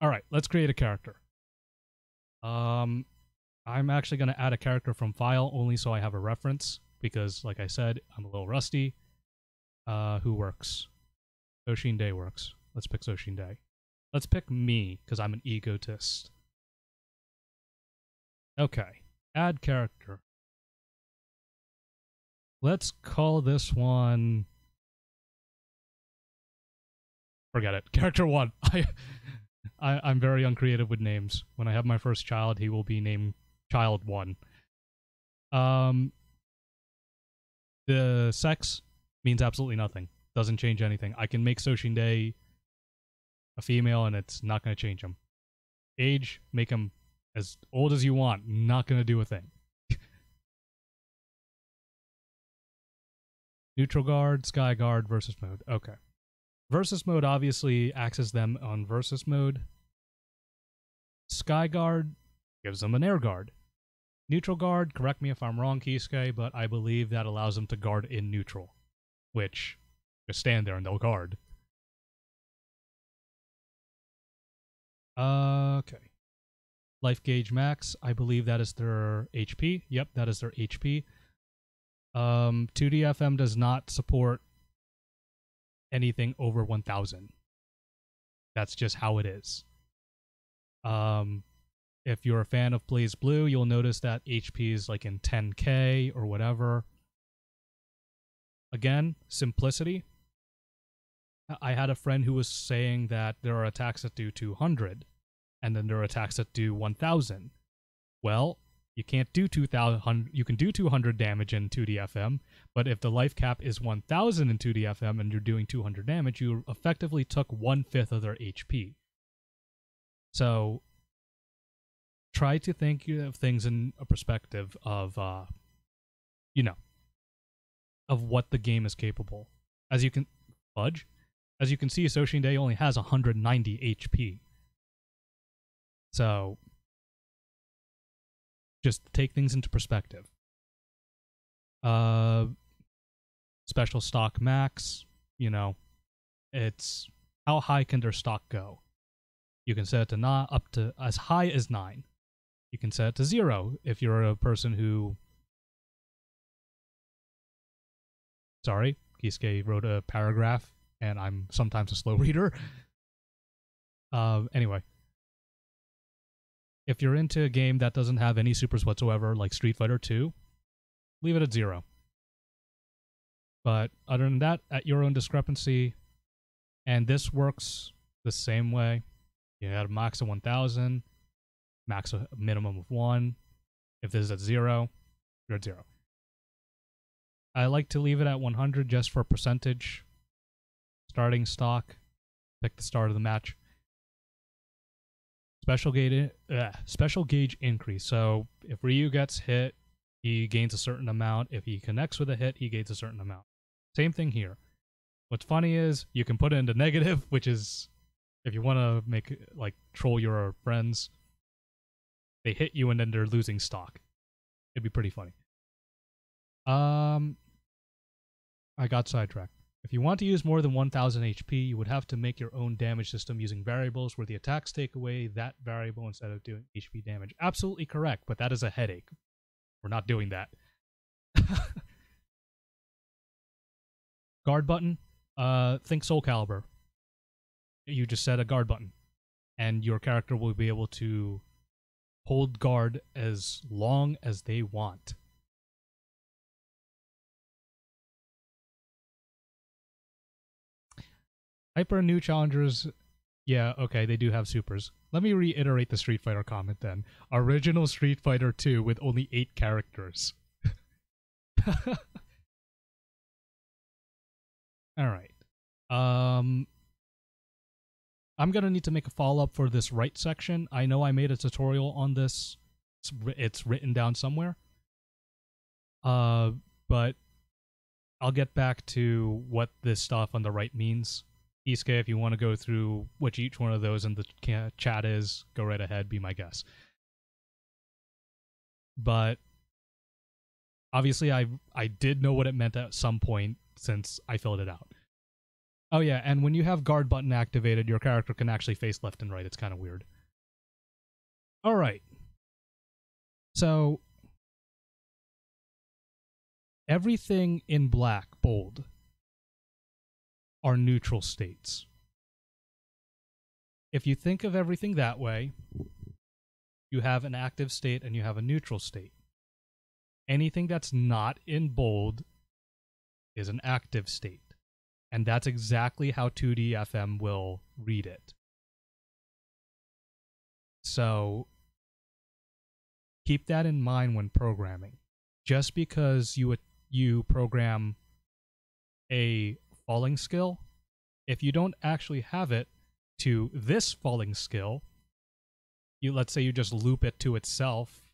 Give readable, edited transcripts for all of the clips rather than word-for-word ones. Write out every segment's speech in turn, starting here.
All right, let's create a character. I'm actually going to add a character from file only so I have a reference because, like I said, I'm a little rusty. Who works? Soshin Day works. Let's pick Soshin Day. Let's pick me because I'm an egotist. Okay, add character. Let's call this one. Forget it. Character 1. I'm very uncreative with names. When I have my first child, he will be named Child 1. The sex means absolutely nothing. Doesn't change anything. I can make Soshin Day a female and it's not going to change him. Age, make him as old as you want. Not going to do a thing. Neutral guard, sky guard, versus mode. Okay. Versus mode obviously accesses them on versus mode. Sky guard gives them an air guard. Neutral guard, correct me if I'm wrong, Kisuke, but I believe that allows them to guard in neutral. Which, just stand there and they'll guard. Okay. Life gauge max, I believe that is their HP. Yep, that is their HP. 2DFM does not support anything over 1000. That's just how it is. If you're a fan of Blaze Blue, you'll notice that HP is like in 10k or whatever. Again, simplicity. I had a friend who was saying that there are attacks that do 200, and then there are attacks that do 1000. Well, you can't do 2000. You can do 200 damage in 2DFM, but if the life cap is 1000 in 2DFM and you're doing 200 damage, you effectively took 1/5 of their HP. So try to think of things in a perspective of, of what the game is capable. As you can As you can see, Soshin Day only has 190 HP. So just take things into perspective. Special stock max, it's how high can their stock go? You can set it to up to as high as 9. You can set it to 0 if you're a person who... Sorry, Kisuke wrote a paragraph, and I'm sometimes a slow reader. Anyway. If you're into a game that doesn't have any supers whatsoever, like Street Fighter 2, leave it at 0. But other than that, at your own discrepancy, and this works the same way. You had a max of 1000, max a minimum of 1. If this is at 0, you're at 0. I like to leave it at 100 just for percentage. Starting stock, pick the start of the match. Special gauge increase. So if Ryu gets hit, he gains a certain amount. If he connects with a hit, he gains a certain amount. Same thing here. What's funny is you can put it into negative, which is if you want to make like troll your friends, they hit you and then they're losing stock. It'd be pretty funny. I got sidetracked. If you want to use more than 1000 HP, you would have to make your own damage system using variables where the attacks take away that variable instead of doing HP damage. Absolutely correct, but that is a headache. We're not doing that. Guard button. Think Soul Calibur. You just set a guard button, and your character will be able to hold guard as long as they want. Hyper new challengers, yeah, okay, they do have supers. Let me reiterate the Street Fighter comment then. Original Street Fighter 2 with only 8 characters. Alright. I'm gonna need to make a follow-up for this right section. I know I made a tutorial on this. It's written down somewhere. But I'll get back to what this stuff on the right means. Kisuke, if you want to go through which each one of those in the chat is, go right ahead, be my guest. But obviously I did know what it meant at some point since I filled it out. Oh yeah, and when you have guard button activated, your character can actually face left and right. It's kind of weird. All right. So everything in black, bold, are neutral states. If you think of everything that way, you have an active state and you have a neutral state. Anything that's not in bold is an active state. And that's exactly how 2D FM will read it. So keep that in mind when programming. Just because you program a falling skill, if you don't actually have it to this falling skill, let's say you just loop it to itself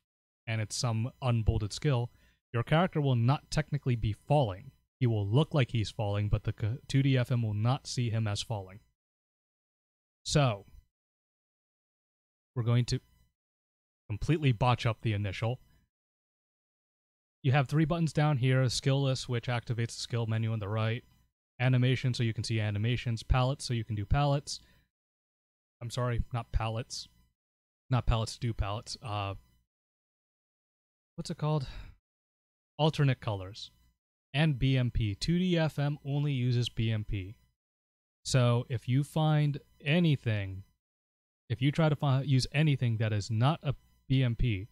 and it's some unbolded skill, your character will not technically be falling. He will look like he's falling, but the 2D FM will not see him as falling. So we're going to completely botch up the initial. You have 3 buttons down here: skill list, which activates the skill menu on the right, animation, so you can see animations, palettes, so you can do palettes. I'm sorry, not palettes. Not palettes, do palettes. What's it called? Alternate colors. And BMP. 2D FM only uses BMP. So if you find anything, if you try to use anything that is not a BMP,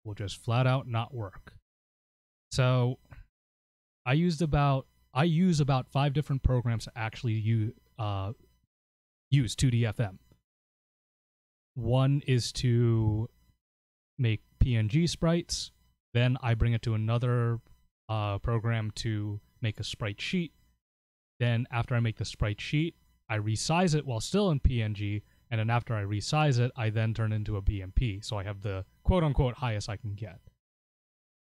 will just flat out not work. So I use about 5 different programs to actually use 2D FM. One is to make PNG sprites. Then I bring it to another program to make a sprite sheet. Then after I make the sprite sheet, I resize it while still in PNG, and then after I resize it, I then turn it into a BMP, so I have the quote-unquote highest I can get.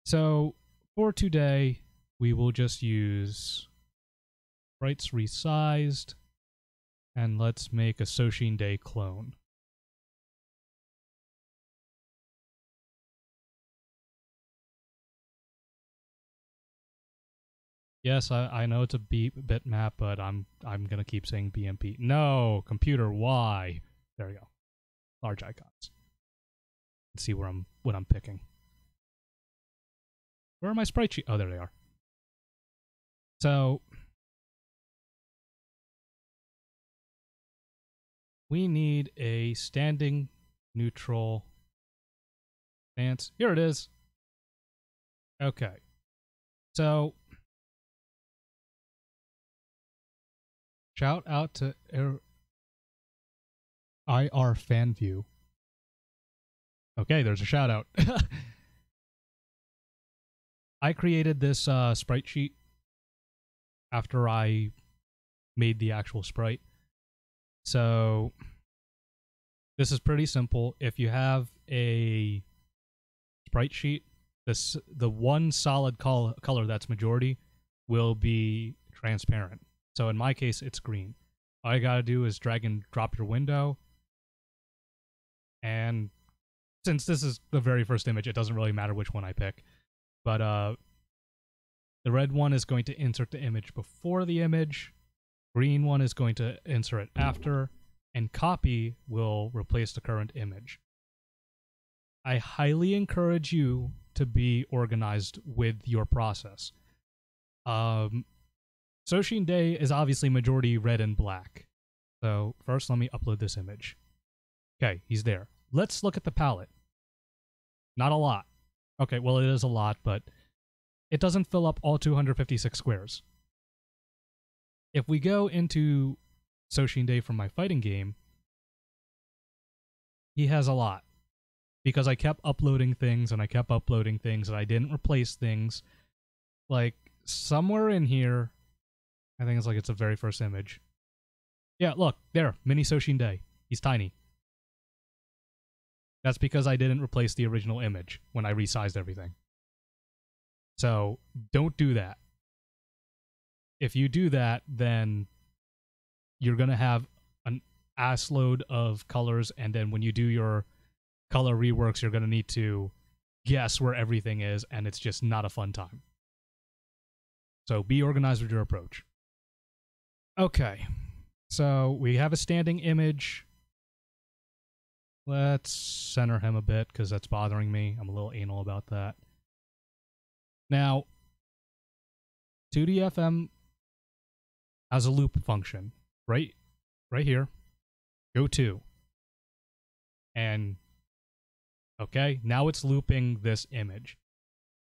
So for today, we will just use sprites resized, and let's make a Soshin Day clone. Yes, I know it's a bitmap, but I'm gonna keep saying BMP. No, computer, why? There we go. Large icons. Let's see what I'm picking. Where are my sprite sheets? Oh, there they are. So we need a standing neutral stance. Here it is. Okay. So shout out to IR FanView. Okay, there's a shout out. I created this sprite sheet after I made the actual sprite. So this is pretty simple. If you have a sprite sheet, the one solid color that's majority will be transparent. So in my case, it's green. All you gotta do is drag and drop your window. And since this is the very first image, it doesn't really matter which one I pick. But the red one is going to insert the image before the image. Green one is going to insert it after. And copy will replace the current image. I highly encourage you to be organized with your process. Soshin Day is obviously majority red and black. So first let me upload this image. Okay, he's there. Let's look at the palette. Not a lot. Okay, well it is a lot, but it doesn't fill up all 256 squares. If we go into Soshin Day from my fighting game, he has a lot. Because I kept uploading things and I kept uploading things and I didn't replace things. Like somewhere in here, I think it's the very first image. Yeah, look, there, mini Soshin Day. He's tiny. That's because I didn't replace the original image when I resized everything. So, don't do that. If you do that, then you're going to have an assload of colors, and then when you do your color reworks, you're going to need to guess where everything is, and it's just not a fun time. So, be organized with your approach. Okay, so we have a standing image. Let's center him a bit because that's bothering me. I'm a little anal about that. Now, 2DFM has a loop function right here. Go to. And okay, now it's looping this image.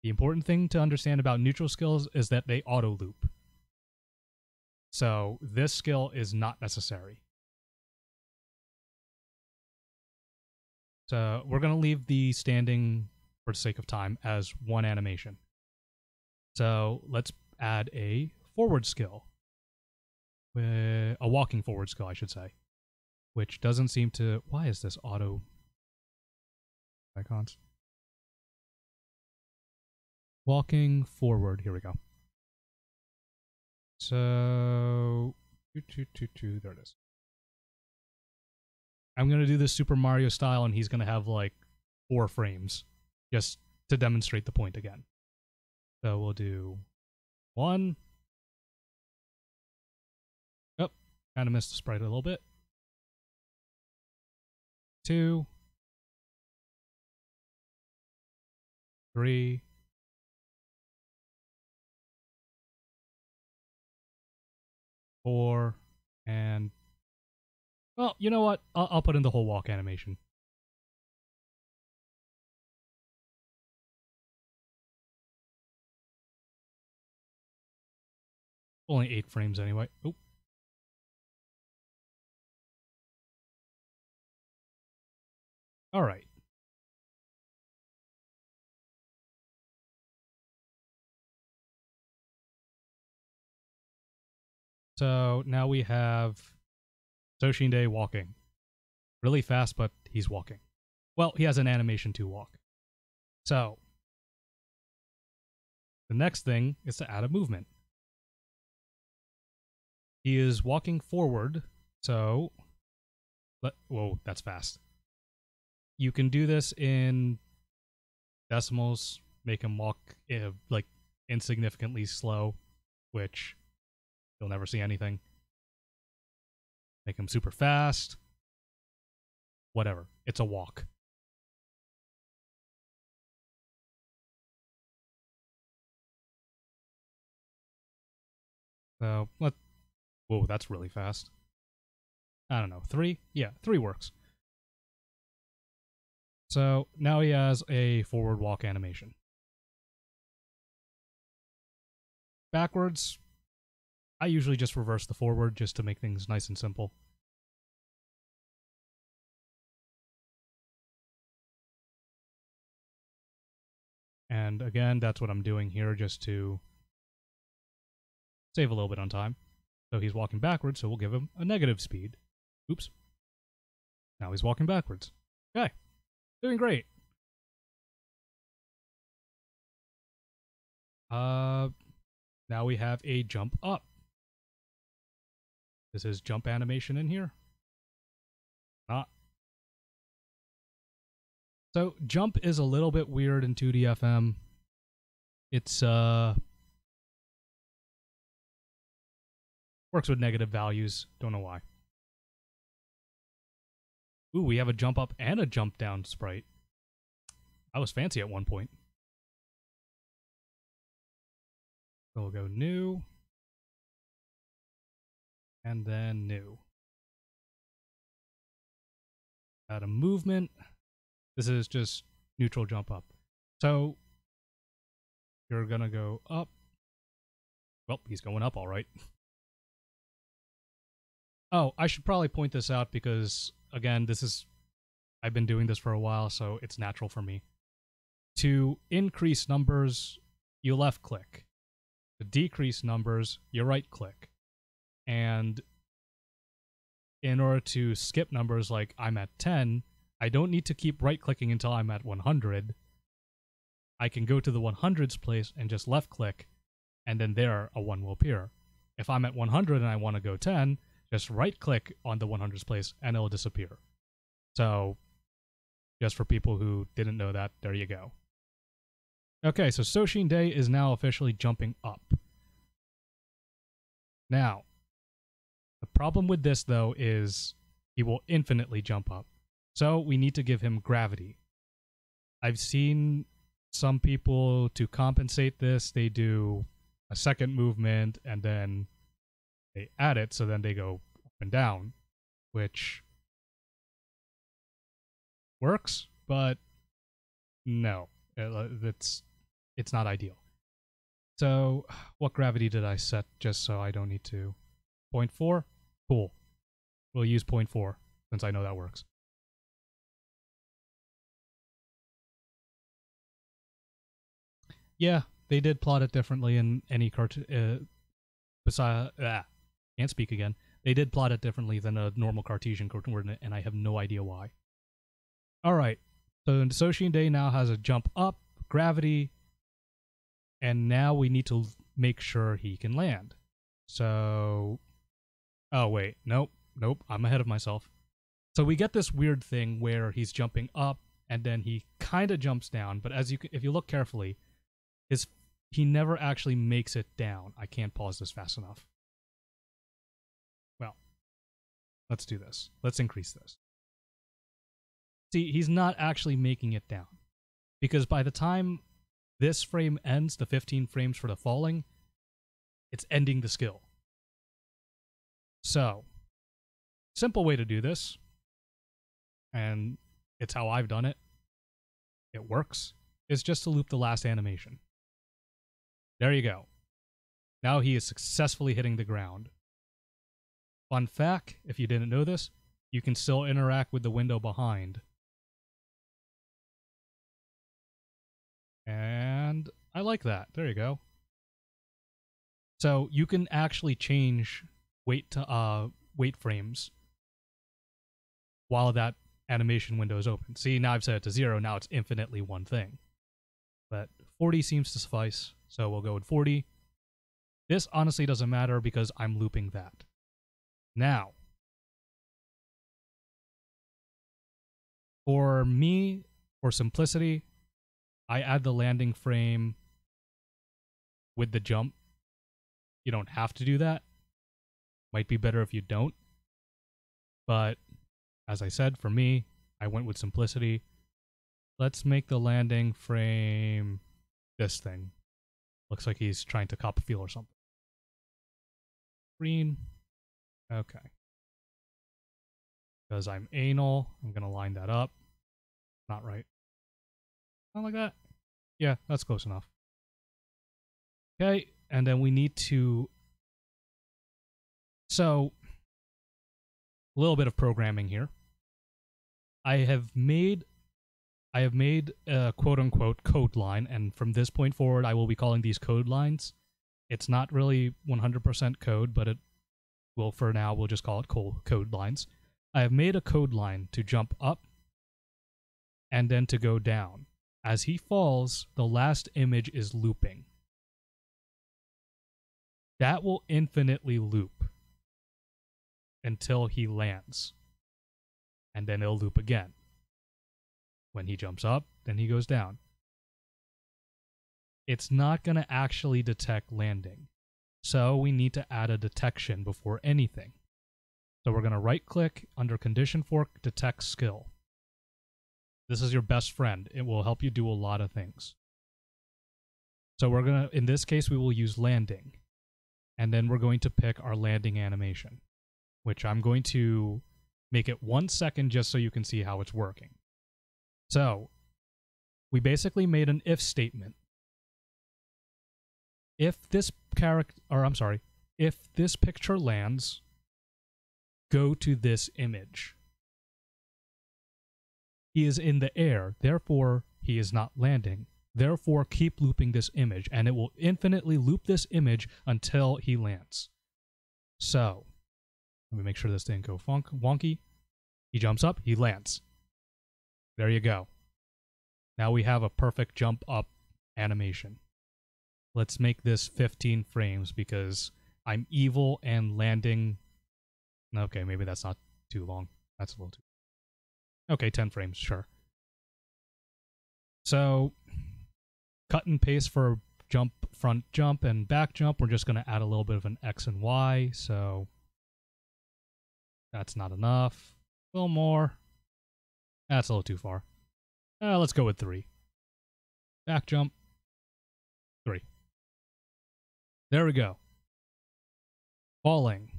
The important thing to understand about neutral skills is that they auto loop. So this skill is not necessary. So we're going to leave the standing, for the sake of time, as one animation. So let's add a forward skill. A walking forward skill, I should say. Which doesn't seem to... Why is this auto icons? Walking forward. Here we go. So... There it is. I'm going to do this Super Mario style, and he's going to have like 4 frames just to demonstrate the point again. So we'll do 1. Oh, kind of missed the sprite a little bit. 2. 3. 4. And... well, you know what? I'll put in the whole walk animation. Only 8 frames anyway. Oop. All right. So now we have Soshinde walking. Really fast, but he's walking. Well, he has an animation to walk. So the next thing is to add a movement. He is walking forward, so... whoa, that's fast. You can do this in decimals, make him walk like insignificantly slow, which you'll never see anything. Make him super fast. Whatever. It's a walk. So, whoa, that's really fast. I don't know. 3? Yeah, 3 works. So, now he has a forward walk animation. Backwards, I usually just reverse the forward just to make things nice and simple. And again, that's what I'm doing here just to save a little bit on time. So he's walking backwards, so we'll give him a negative speed. Oops. Now he's walking backwards. Okay. Doing great. Now we have a jump up. This is jump animation in here. Not. So jump is a little bit weird in 2DFM. It's works with negative values. Don't know why. Ooh, we have a jump up and a jump down sprite. I was fancy at one point. So we'll go new. And then new. Add a movement. This is just neutral jump up. So you're going to go up. Well, he's going up all right. Oh, I should probably point this out because, again, I've been doing this for a while, so it's natural for me. To increase numbers, you left click. To decrease numbers, you right click. And in order to skip numbers like I'm at 10, I don't need to keep right clicking until I'm at 100. I can go to the 100s place and just left click, and then there a 1 will appear. If I'm at 100 and I want to go 10, just right click on the 100s place and it'll disappear. So, just for people who didn't know that, there you go. Okay, so Soshinde is now officially jumping up. Now, The problem with this, though, is he will infinitely jump up. So we need to give him gravity. I've seen some people, to compensate this, they do a second movement and then they add it, so then they go up and down, which works, but no, it's not ideal. So what gravity did I set just so I don't need to? 0.4? Cool. We'll use 0.4 since I know that works. Yeah, they did plot it differently in any cartoon. Can't speak again. They did plot it differently than a normal Cartesian coordinate, and I have no idea why. Alright, so Dissociating Day now has a jump up, gravity, and now we need to make sure he can land. So... oh, wait. Nope. I'm ahead of myself. So we get this weird thing where he's jumping up, and then he kind of jumps down, but if you look carefully, he never actually makes it down. I can't pause this fast enough. Well, let's do this. Let's increase this. See, he's not actually making it down, because by the time this frame ends, the 15 frames for the falling, it's ending the skill. So, simple way to do this, and it's how I've done it, it works, is just to loop the last animation. There you go. Now he is successfully hitting the ground. Fun fact, if you didn't know this, you can still interact with the window behind. And I like that. There you go. So you can actually change wait frames while that animation window is open. See, now I've set it to 0. Now it's infinitely one thing. But 40 seems to suffice, so we'll go with 40. This honestly doesn't matter because I'm looping that. Now, for me, for simplicity, I add the landing frame with the jump. You don't have to do that. Might be better if you don't. But, as I said, for me, I went with simplicity. Let's make the landing frame this thing. Looks like he's trying to cop a feel or something. Green. Okay. Because I'm anal, I'm going to line that up. Not right. Not like that. Yeah, that's close enough. Okay, and then we need to... So, a little bit of programming here. I have made a quote-unquote code line, and from this point forward, I will be calling these code lines. It's not really 100% code, but for now, we'll just call it code lines. I have made a code line to jump up and then to go down. As he falls, the last image is looping. That will infinitely loop until he lands. And then it'll loop again. When he jumps up, then he goes down. It's not going to actually detect landing. So we need to add a detection before anything. So we're going to right-click under Condition Fork, Detect Skill. This is your best friend. It will help you do a lot of things. So we're going to, in this case, we will use landing. And then we're going to pick our landing animation, which I'm going to make it 1 second just so you can see how it's working. So we basically made an if statement. If this if this picture lands, go to this image. He is in the air, therefore he is not landing. Therefore, keep looping this image, and it will infinitely loop this image until he lands. So, let me make sure this didn't go wonky. He jumps up, he lands. There you go. Now we have a perfect jump up animation. Let's make this 15 frames because I'm evil and landing... Okay, maybe that's not too long. That's a little too... Okay, 10 frames, sure. So, cut and paste for jump, front jump, and back jump. We're just going to add a little bit of an X and Y. So, That's not enough. A little more. That's a little too far. Let's go with 3. Back jump. 3. There we go. Falling.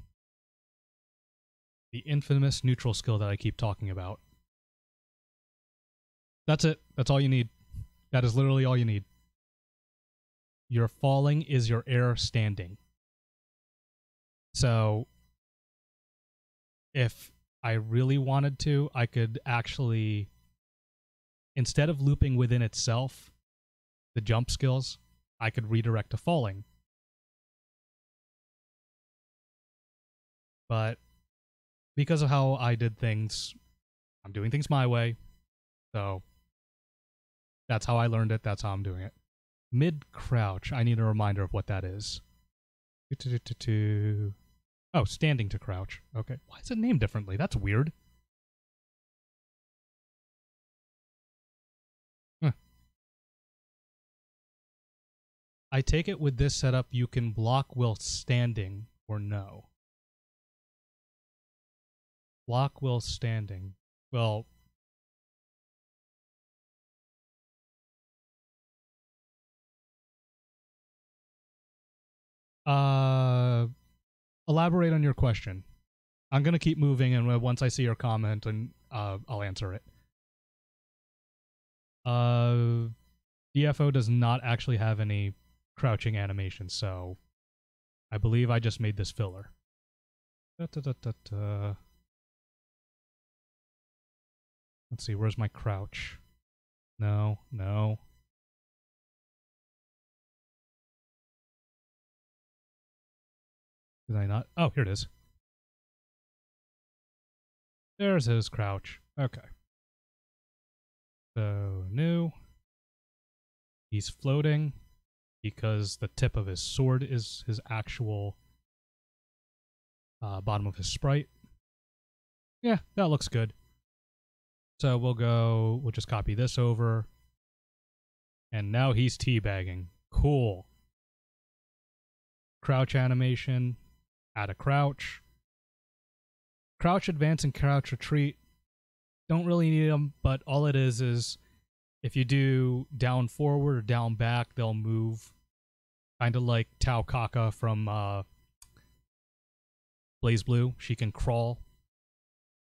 The infamous neutral skill that I keep talking about. That's it. That's all you need. That is literally all you need. Your falling is your air standing. So, if I really wanted to, I could actually, instead of looping within itself, the jump skills, I could redirect to falling. But because of how I did things, I'm doing things my way. So that's how I learned it. That's how I'm doing it. Mid-crouch. I need a reminder of what that is. Oh, standing to crouch. Okay. Why is it named differently? That's weird. Huh. I take it with this setup, you can block while standing, or no? Block while standing. Well, elaborate on your question. I'm gonna keep moving, and once I see your comment, and I'll answer it. DFO does not actually have any crouching animation, so I believe I just made this filler. Let's see, where's my crouch? No. Did I not? Oh, here it is. There's his crouch. Okay. So, new. He's floating because the tip of his sword is his actual bottom of his sprite. Yeah, that looks good. So we'll just copy this over. And now he's teabagging. Cool. Crouch animation. Add a crouch. Crouch advance and crouch retreat. Don't really need them, but all it is if you do down forward or down back, they'll move. Kind of like Tao Kaka from Blaze Blue. She can crawl.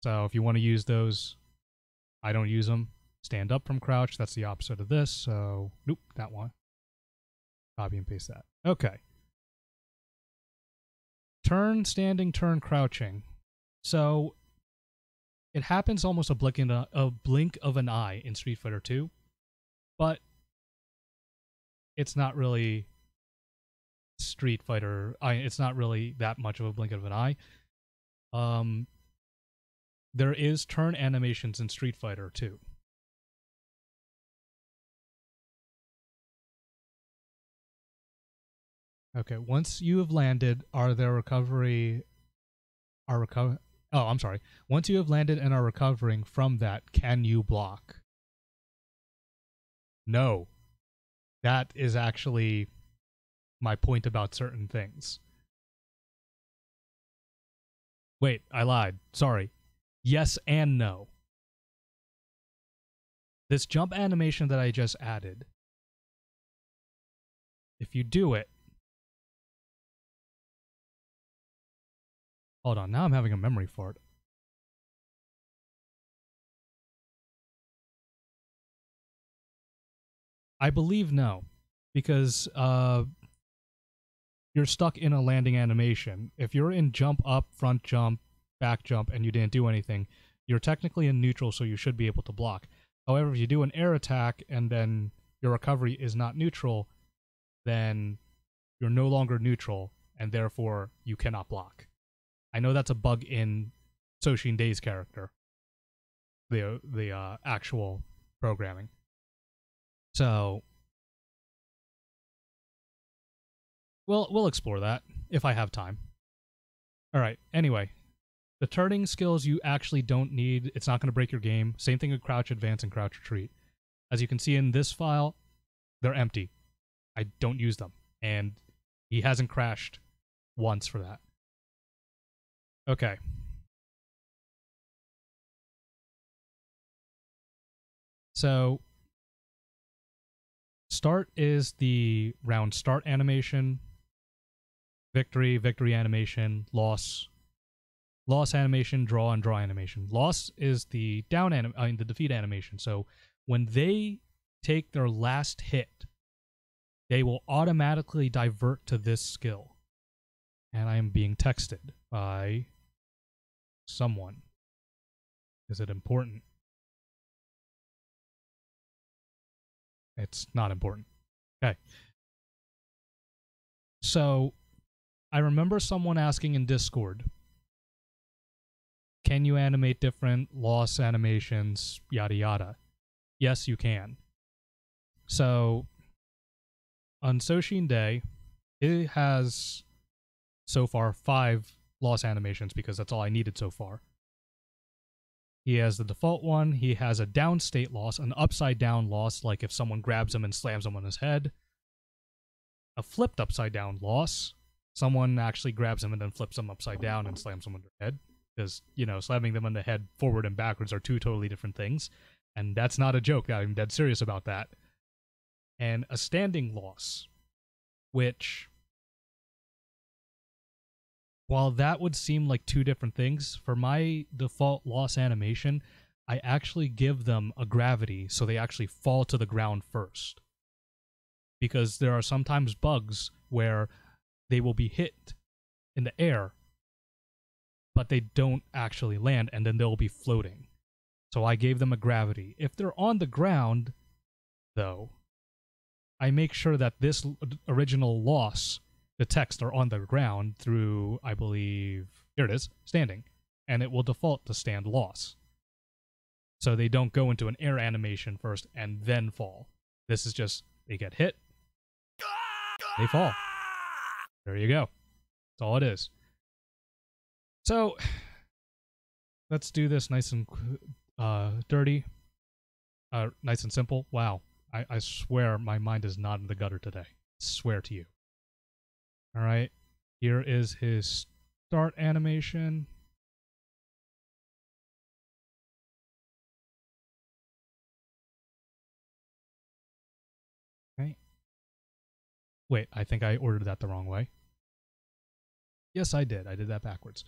So if you want to use those, I don't use them. Stand up from crouch. That's the opposite of this. So, nope, that one. Copy and paste that. Okay. Turn, standing, turn, crouching. So, it happens almost a blink of an eye in Street Fighter 2, but it's not really Street Fighter. It's not really that much of a blink of an eye. There is turn animations in Street Fighter 2. Okay, once you have landed, once you have landed and are recovering from that, can you block? No. That is actually my point about certain things. Wait, I lied. Sorry. Yes and no. This jump animation that I just added, if you do it, hold on, now I'm having a memory fart. I believe no, because you're stuck in a landing animation. If you're in jump up, front jump, back jump, and you didn't do anything, you're technically in neutral, so you should be able to block. However, if you do an air attack and then your recovery is not neutral, then you're no longer neutral, and therefore you cannot block. I know that's a bug in Soshin Day's character, the actual programming. So, we'll explore that if I have time. All right. Anyway, the turning skills you actually don't need. It's not going to break your game. Same thing with crouch advance and crouch retreat. As you can see in this file, they're empty. I don't use them, and he hasn't crashed once for that. Okay. So start is the round start animation, victory, victory animation, loss, loss animation, draw, and draw animation. Loss is the the defeat animation. So when they take their last hit, they will automatically divert to this skill. And I am being texted by someone. Is it important? It's not important. Okay. So I remember someone asking in Discord, can you animate different loss animations, yada yada? Yes, you can. So on Soshin Day, it has so far 5 loss animations because that's all I needed so far. He has the default one. He has a downstate loss, an upside down loss, like if someone grabs him and slams him on his head. A flipped upside down loss. Someone actually grabs him and then flips him upside down and slams him on their head. Because, you know, slamming them on the head forward and backwards are 2 totally different things. And that's not a joke. I'm dead serious about that. And a standing loss, which, while that would seem like 2 different things, for my default loss animation, I actually give them a gravity so they actually fall to the ground first. Because there are sometimes bugs where they will be hit in the air, but they don't actually land, and then they'll be floating. So I gave them a gravity. If they're on the ground, though, I make sure that this original loss, the text, are on the ground through, I believe, here it is, standing. And it will default to stand loss. So they don't go into an air animation first and then fall. This is just, they get hit, they fall. There you go. That's all it is. So, let's do this nice and dirty. Nice and simple. Wow. I swear my mind is not in the gutter today. I swear to you. Alright. Here is his start animation. Okay. Wait, I think I ordered that the wrong way. Yes, I did. I did that backwards.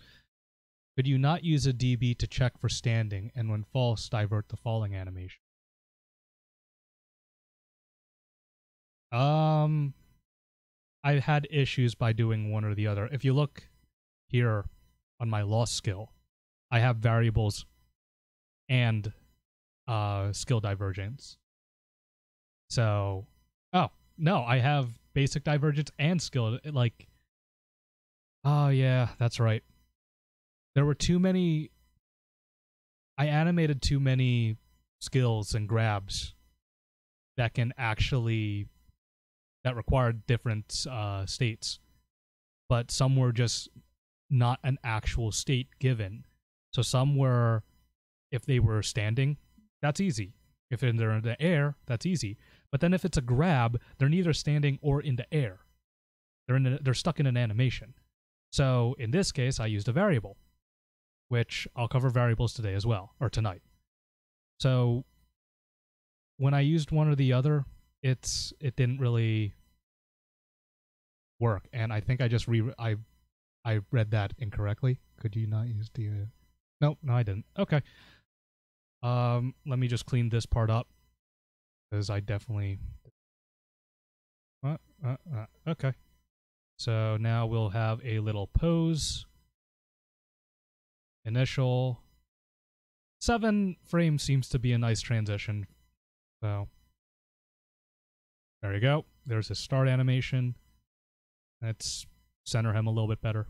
Could you not use a DB to check for standing, and when false, divert the falling animation? I had issues by doing one or the other. If you look here on my loss skill, I have variables and skill divergence. So, oh, no, I have basic divergence and skill. Like, oh yeah, that's right. There were too many... I animated too many skills and grabs that can actually... that required different states. But some were just not an actual state given. So some were, if they were standing, that's easy. If they're in the air, that's easy. But then if it's a grab, they're neither standing or in the air. They're stuck in an animation. So in this case, I used a variable, which I'll cover variables today as well, or tonight. So when I used one or the other, it didn't really work, and I think I just I read that incorrectly. Could you not use the? No, I didn't. Okay. Let me just clean this part up, because I definitely. Okay. So now we'll have a little pose. Initial. 7 frames seems to be a nice transition. So there you go. There's his start animation. Let's center him a little bit better.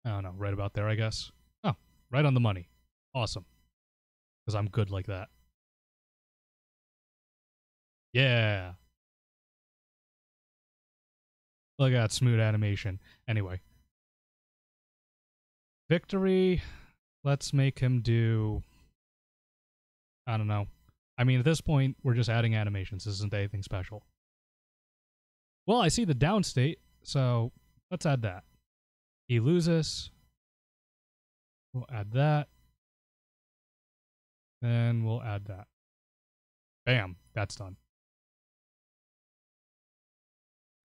I don't know, right about there, I guess. Oh, right on the money. Awesome. Because I'm good like that. Yeah. Look at that smooth animation. Anyway. Victory. Let's make him do... I don't know. I mean, at this point, we're just adding animations. This isn't anything special. Well, I see the downstate, so let's add that. He loses. We'll add that. Then we'll add that. Bam, that's done.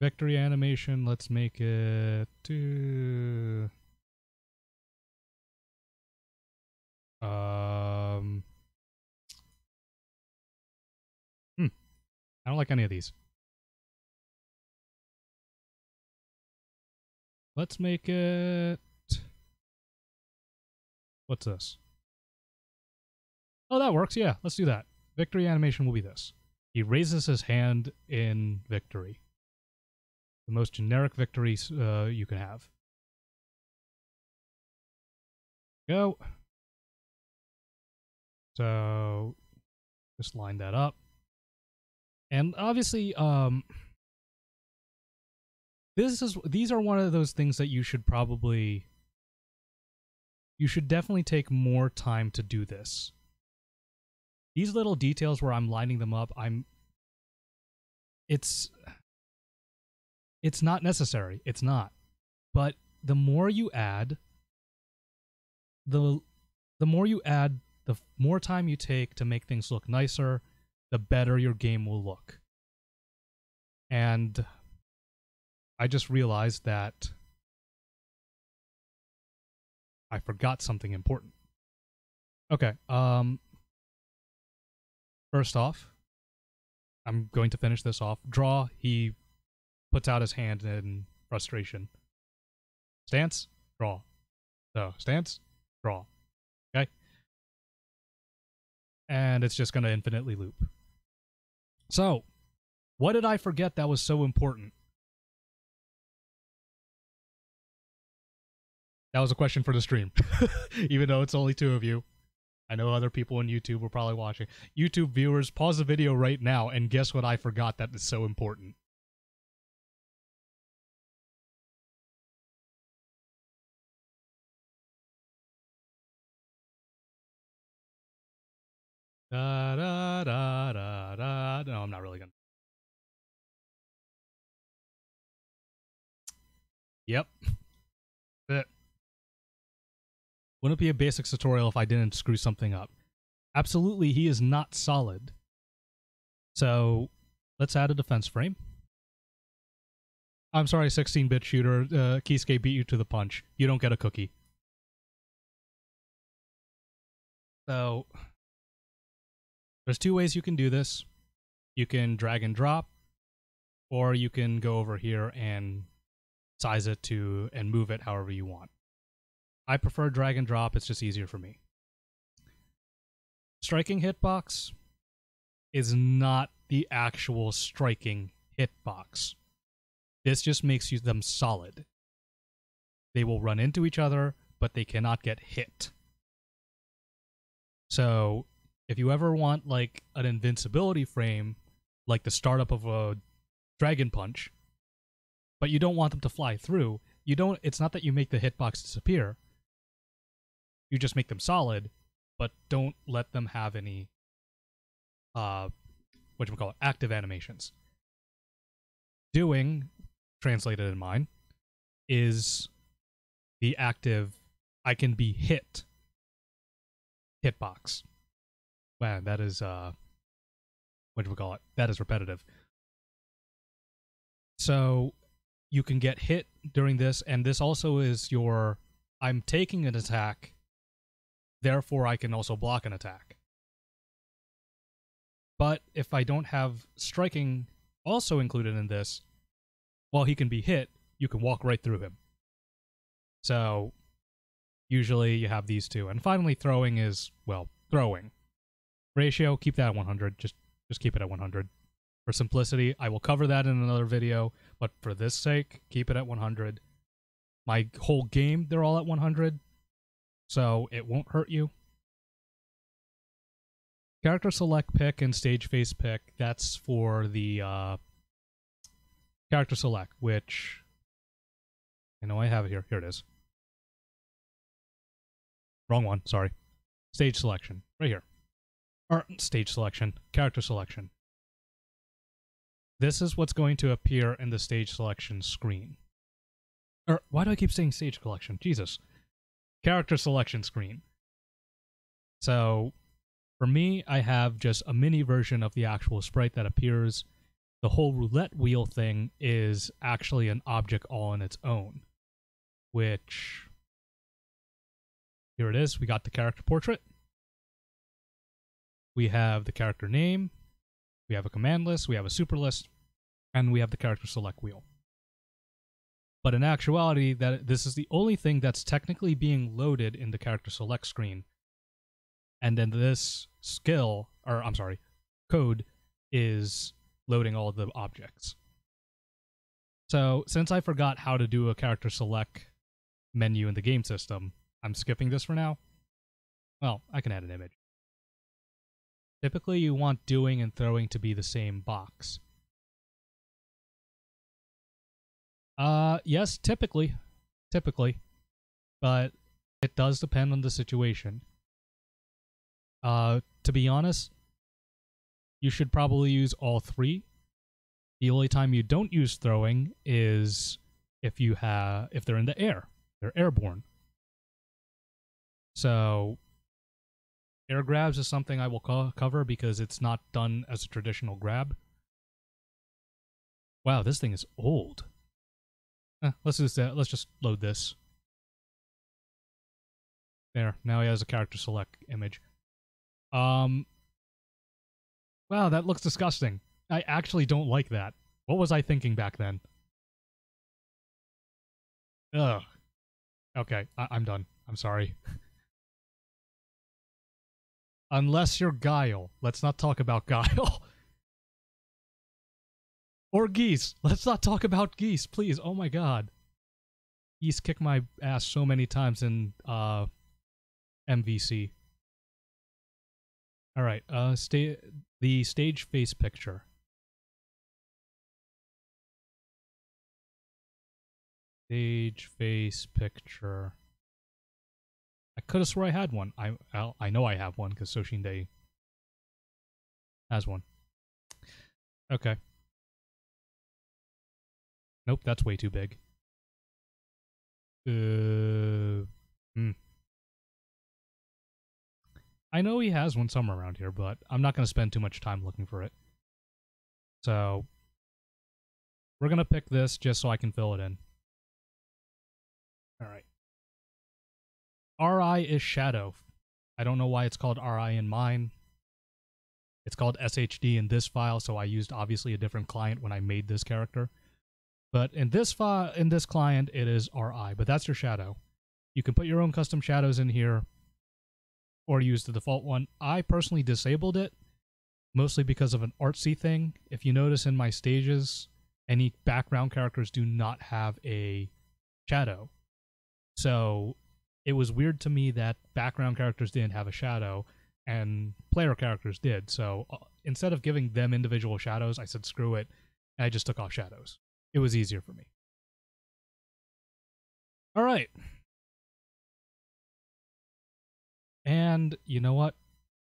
Victory animation, let's make it to I don't like any of these. Let's make it, what's this? Oh, that works. Yeah, let's do that. Victory animation will be this. He raises his hand in victory. The most generic victory you can have. Go. So just line that up. And obviously, these are one of those things that you should definitely take more time to do this. These little details where I'm lining them up, it's not necessary. It's not. But the more you add, the more time you take to make things look nicer, the better your game will look. And I just realized that I forgot something important. Okay, first off, I'm going to finish this off. Draw, he puts out his hand in frustration. Stance, draw. So, stance, draw. Okay? And it's just going to infinitely loop. So, what did I forget that was so important? That was a question for the stream. Even though it's only 2 of you. I know other people on YouTube were probably watching. YouTube viewers, pause the video right now and guess what I forgot that is so important. Da, da, da, da, da. No, I'm not really gonna. Yep. That's it. Wouldn't it be a basics tutorial if I didn't screw something up? Absolutely, he is not solid. So, let's add a defense frame. I'm sorry, 16-bit shooter. Keyskate beat you to the punch. You don't get a cookie. So, there's 2 ways you can do this. You can drag and drop, or you can go over here and size it to and move it however you want. I prefer drag and drop, it's just easier for me. Striking hitbox is not the actual striking hitbox. This just makes them solid. They will run into each other, but they cannot get hit. So, if you ever want like an invincibility frame, like the startup of a Dragon Punch, but you don't want them to fly through, it's not that you make the hitbox disappear. You just make them solid, but don't let them have any active animations. Doing, translated in mine, is the active I can be hit hitbox. Man, that is that is repetitive. So you can get hit during this, and this also is your I'm taking an attack, therefore I can also block an attack. But if I don't have striking also included in this, while he can be hit, you can walk right through him. So usually you have these 2. And finally, throwing is, well, throwing. Ratio, keep that at 100. Just keep it at 100. For simplicity, I will cover that in another video, but for this sake, keep it at 100. My whole game, they're all at 100, so it won't hurt you. Character select pick and stage face pick, that's for the character select, which I know I have it here. Here it is. Wrong one, sorry. Stage selection, right here. Or stage selection, character selection. This is what's going to appear in the stage selection screen. Or, why do I keep saying stage selection? Jesus. Character selection screen. So, For me, I have just a mini version of the actual sprite that appears. The whole roulette wheel thing is actually an object all on its own, which, here it is. We got the character portrait. We have the character name. We have a command list. We have a super list. And we have the character select wheel. But in actuality, this is the only thing that's technically being loaded in the character select screen. And then this code is loading all of the objects. So since I forgot how to do a character select menu in the game system, I'm skipping this for now. Well, I can add an image. Typically, you want doing and throwing to be the same box. Yes, typically, but it does depend on the situation. To be honest, you should probably use all three. The only time you don't use throwing is if they're in the air. They're airborne. So air grabs is something I will cover because it's not done as a traditional grab. Wow, this thing is old. Let's just load this. There, now he has a character select image. Wow, that looks disgusting. I actually don't like that. What was I thinking back then? Ugh. Okay, I'm done. I'm sorry. Unless you're Guile. Let's not talk about Guile. Or Geese. Let's not talk about Geese, please. Oh my god. Geese kick my ass so many times in MVC. Alright, the stage face picture. Stage face picture. I could have swore I had one. I know I have one because Soshinde has one. Okay. Nope, that's way too big. I know he has one somewhere around here, but I'm not going to spend too much time looking for it. So, we're going to pick this just so I can fill it in. Alright. RI is shadow. I don't know why it's called RI in mine. It's called SHD in this file, so I used obviously a different client when I made this character. But in this file, in this client, it is RI, but that's your shadow. You can put your own custom shadows in here or use the default one. I personally disabled it, mostly because of an artsy thing. If you notice in my stages, any background characters do not have a shadow. So it was weird to me that background characters didn't have a shadow and player characters did. So instead of giving them individual shadows, I said screw it, and I just took off shadows. It was easier for me. All right. And you know what?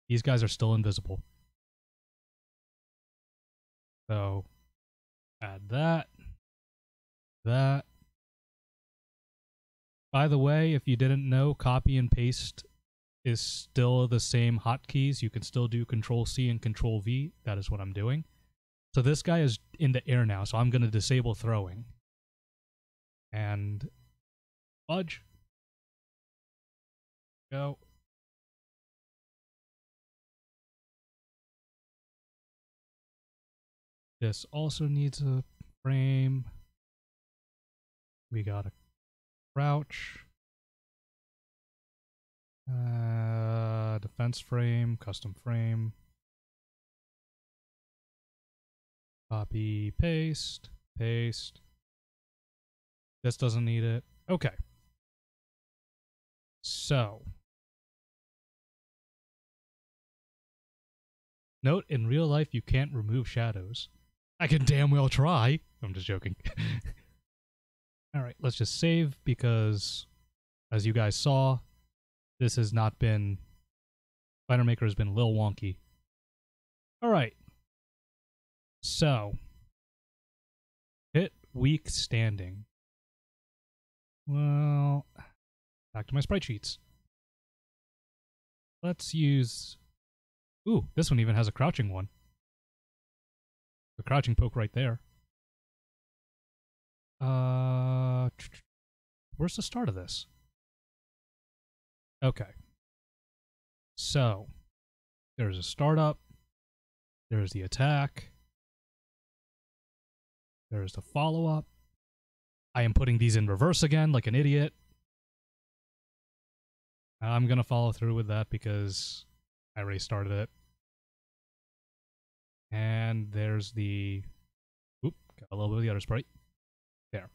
These guys are still invisible. So add that. That. By the way, if you didn't know, copy and paste is still the same hotkeys. You can still do Control-C and Control-V. That is what I'm doing. So this guy is in the air now, so I'm going to disable throwing. And fudge. Go. This also needs a frame. We got a crouch. Defense frame, custom frame. Copy, paste, paste. This doesn't need it. Okay. So. Note, in real life, you can't remove shadows. I can damn well try. I'm just joking. Alright, let's just save because, as you guys saw, this has not been... Spider Maker has been a little wonky. Alright. So, hit weak standing. Well, back to my sprite sheets. Let's use Ooh, this one even has a crouching one. The crouching poke right there. Where's the start of this? Okay. So, there's a startup. There's the attack. There's the follow-up. I am putting these in reverse again, like an idiot. I'm going to follow through with that because I already started it. And there's the... Oop, got a little bit of the other sprite. There.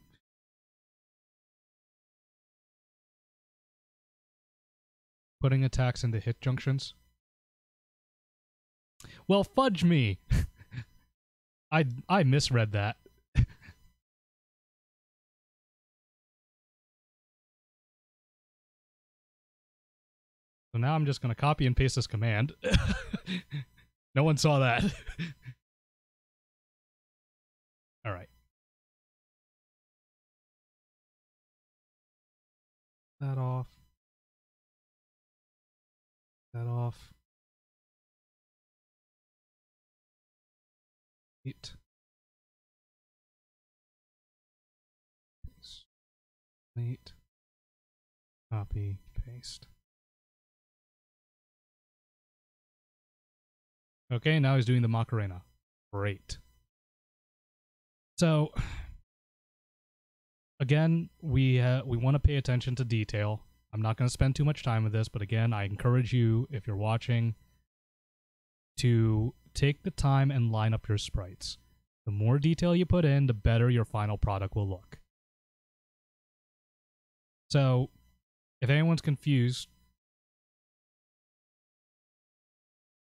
Putting attacks into hit junctions. Well, fudge me! I misread that. So now I'm just going to copy and paste this command. No one saw that. All right. That off. That off. Eight. Delete. Copy, paste. Okay, now he's doing the Macarena. Great. So, again, we want to pay attention to detail. I'm not going to spend too much time with this, but again, I encourage you, if you're watching, to take the time and line up your sprites. The more detail you put in, the better your final product will look. So, if anyone's confused,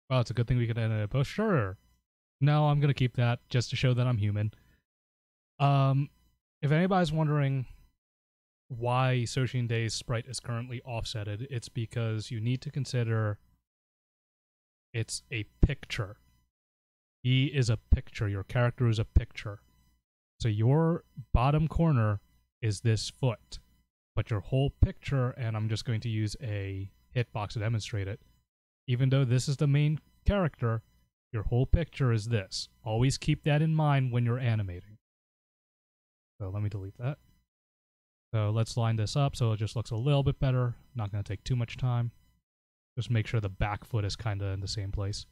well, it's a good thing we could edit a post. Sure. No, I'm going to keep that just to show that I'm human. If anybody's wondering why Soshin Day's sprite is currently offsetted, it's because you need to consider it's a picture. He is a picture. Your character is a picture. So your bottom corner is this foot, but your whole picture, and I'm just going to use a hitbox to demonstrate it, even though this is the main character, your whole picture is this. Always keep that in mind when you're animating. So let me delete that. So let's line this up so it just looks a little bit better. Not going to take too much time. Just make sure the back foot is kind of in the same place.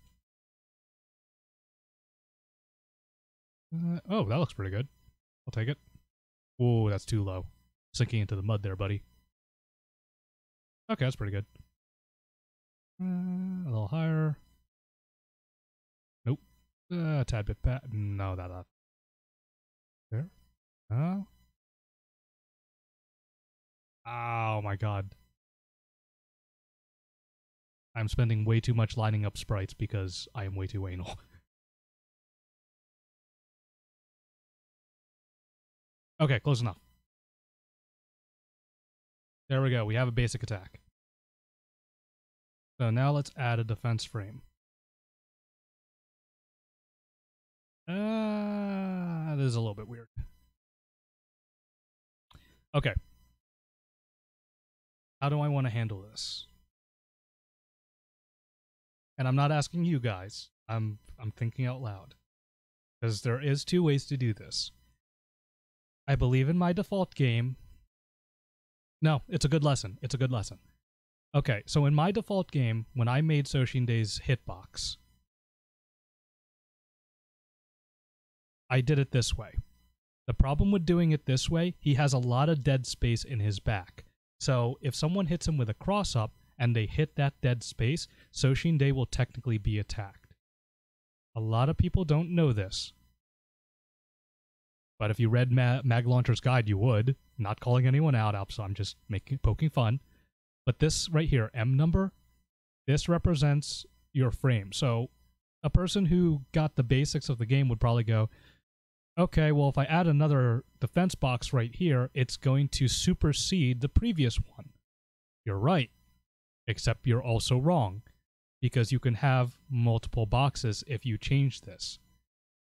Oh, that looks pretty good. I'll take it. Whoa, that's too low. Sinking into the mud there, buddy. Okay, that's pretty good. A little higher. Nope. A tad bit back. No, that up. There. Oh. Oh my god. I'm spending way too much lining up sprites because I am way too anal. Okay, close enough. There we go. We have a basic attack. So now let's add a defense frame. That is a little bit weird. Okay. How do I want to handle this? And I'm not asking you guys. I'm thinking out loud. Because there is two ways to do this. I believe in my default game. No, it's a good lesson. It's a good lesson. Okay, so in my default game, when I made Soshin Day's hitbox, I did it this way. The problem with doing it this way, he has a lot of dead space in his back. So if someone hits him with a cross-up and they hit that dead space, Soshin Day will technically be attacked. A lot of people don't know this. But if you read Mag Launcher's guide, you would. Not calling anyone out, so I'm just poking fun. But this right here, M number, this represents your frame. So a person who got the basics of the game would probably go, okay, well, if I add another defense box right here, it's going to supersede the previous one. You're right, except you're also wrong, because you can have multiple boxes if you change this.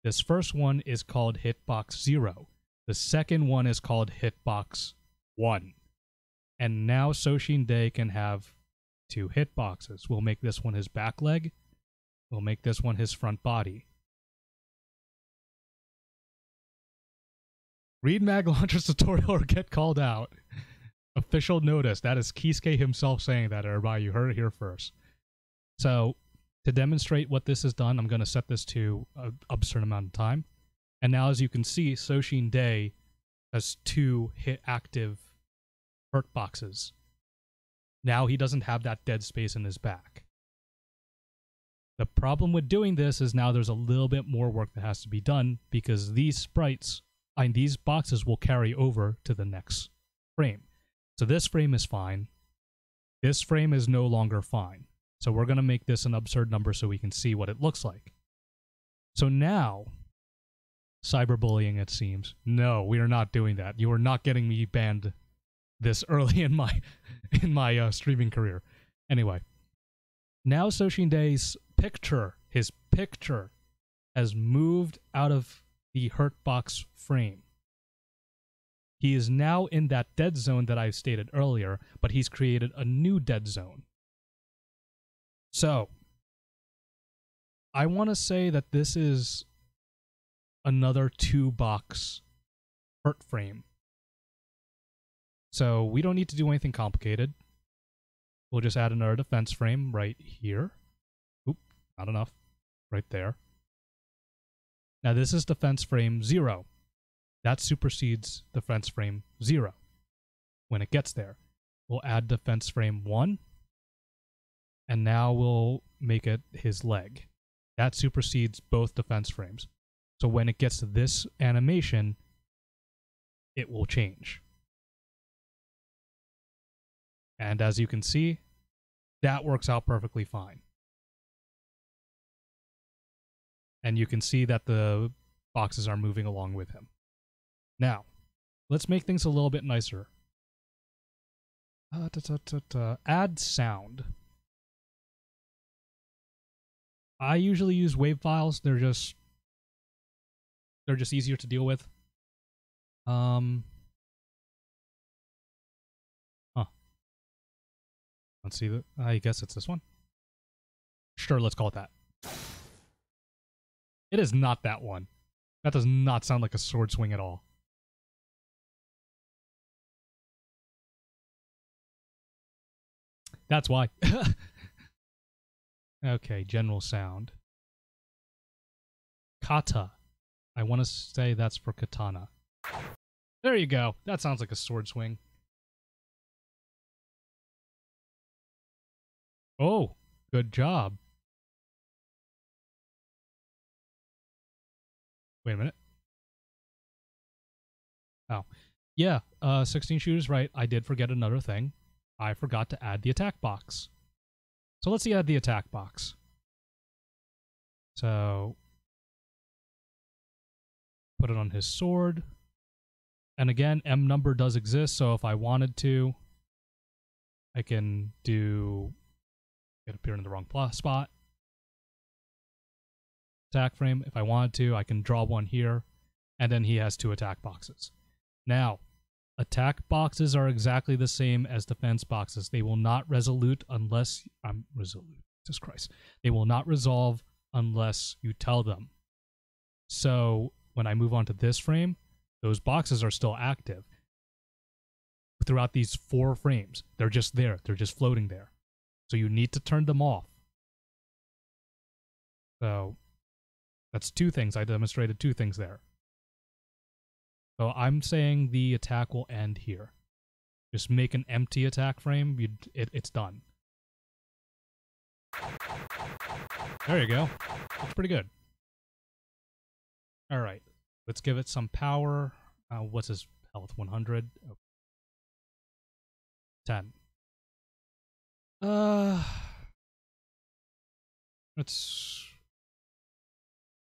This first one is called Hitbox 0. The second one is called Hitbox 1. And now Soshin Day can have two hitboxes. We'll make this one his back leg, We'll make this one his front body. Read Mag Launcher's tutorial or get called out. Official notice. That is Kisuke himself saying that, everybody. You heard it here first. So, to demonstrate what this has done, I'm going to set this to an absurd amount of time. And now, as you can see, Soshin Day has 2 hit active hurt boxes. Now he doesn't have that dead space in his back. The problem with doing this is now there's a little bit more work that has to be done because these sprites and these boxes will carry over to the next frame. So this frame is fine. This frame is no longer fine. So we're going to make this an absurd number so we can see what it looks like. So now, cyberbullying, it seems. No, we are not doing that. You are not getting me banned this early in my streaming career. Anyway, now Soshin Day's his picture has moved out of the hurtbox frame. He is now in that dead zone that I stated earlier, but he's created a new dead zone. So, I want to say that this is another 2-box hurt frame. So we don't need to do anything complicated. We'll just add another defense frame right here. Oop, not enough. Right there. Now this is defense frame 0. That supersedes defense frame 0. When it gets there, we'll add defense frame 1. And now we'll make it his leg. That supersedes both defense frames. So when it gets to this animation, it will change. And as you can see, that works out perfectly fine. And you can see that the boxes are moving along with him. Now, let's make things a little bit nicer. Add sound. I usually use wave files. They're just easier to deal with. Let's see. I guess it's this one. Sure, let's call it that. It is not that one. That does not sound like a sword swing at all. That's why. Okay, general sound. Kata. I want to say that's for katana. There you go. That sounds like a sword swing. Oh, good job. Wait a minute. Oh. Yeah, 16 shooters, right. I did forget another thing. I forgot to add the attack box. So let's add the attack box. So, put it on his sword. And again, M number does exist, so if I wanted to, I can do... It appeared in the wrong spot. Attack frame. If I wanted to, I can draw one here, and then he has 2 attack boxes. Now, attack boxes are exactly the same as defense boxes. They will not resolute unless... resolute. Jesus Christ. They will not resolve unless you tell them. So, when I move on to this frame, those boxes are still active. Throughout these 4 frames, they're just there. They're just floating there. So you need to turn them off. So that's 2 things. I demonstrated 2 things there. So I'm saying the attack will end here. Just make an empty attack frame. It's done. There you go. That's pretty good. All right. Let's give it some power. What's his health? 100? Oh. 10. Let's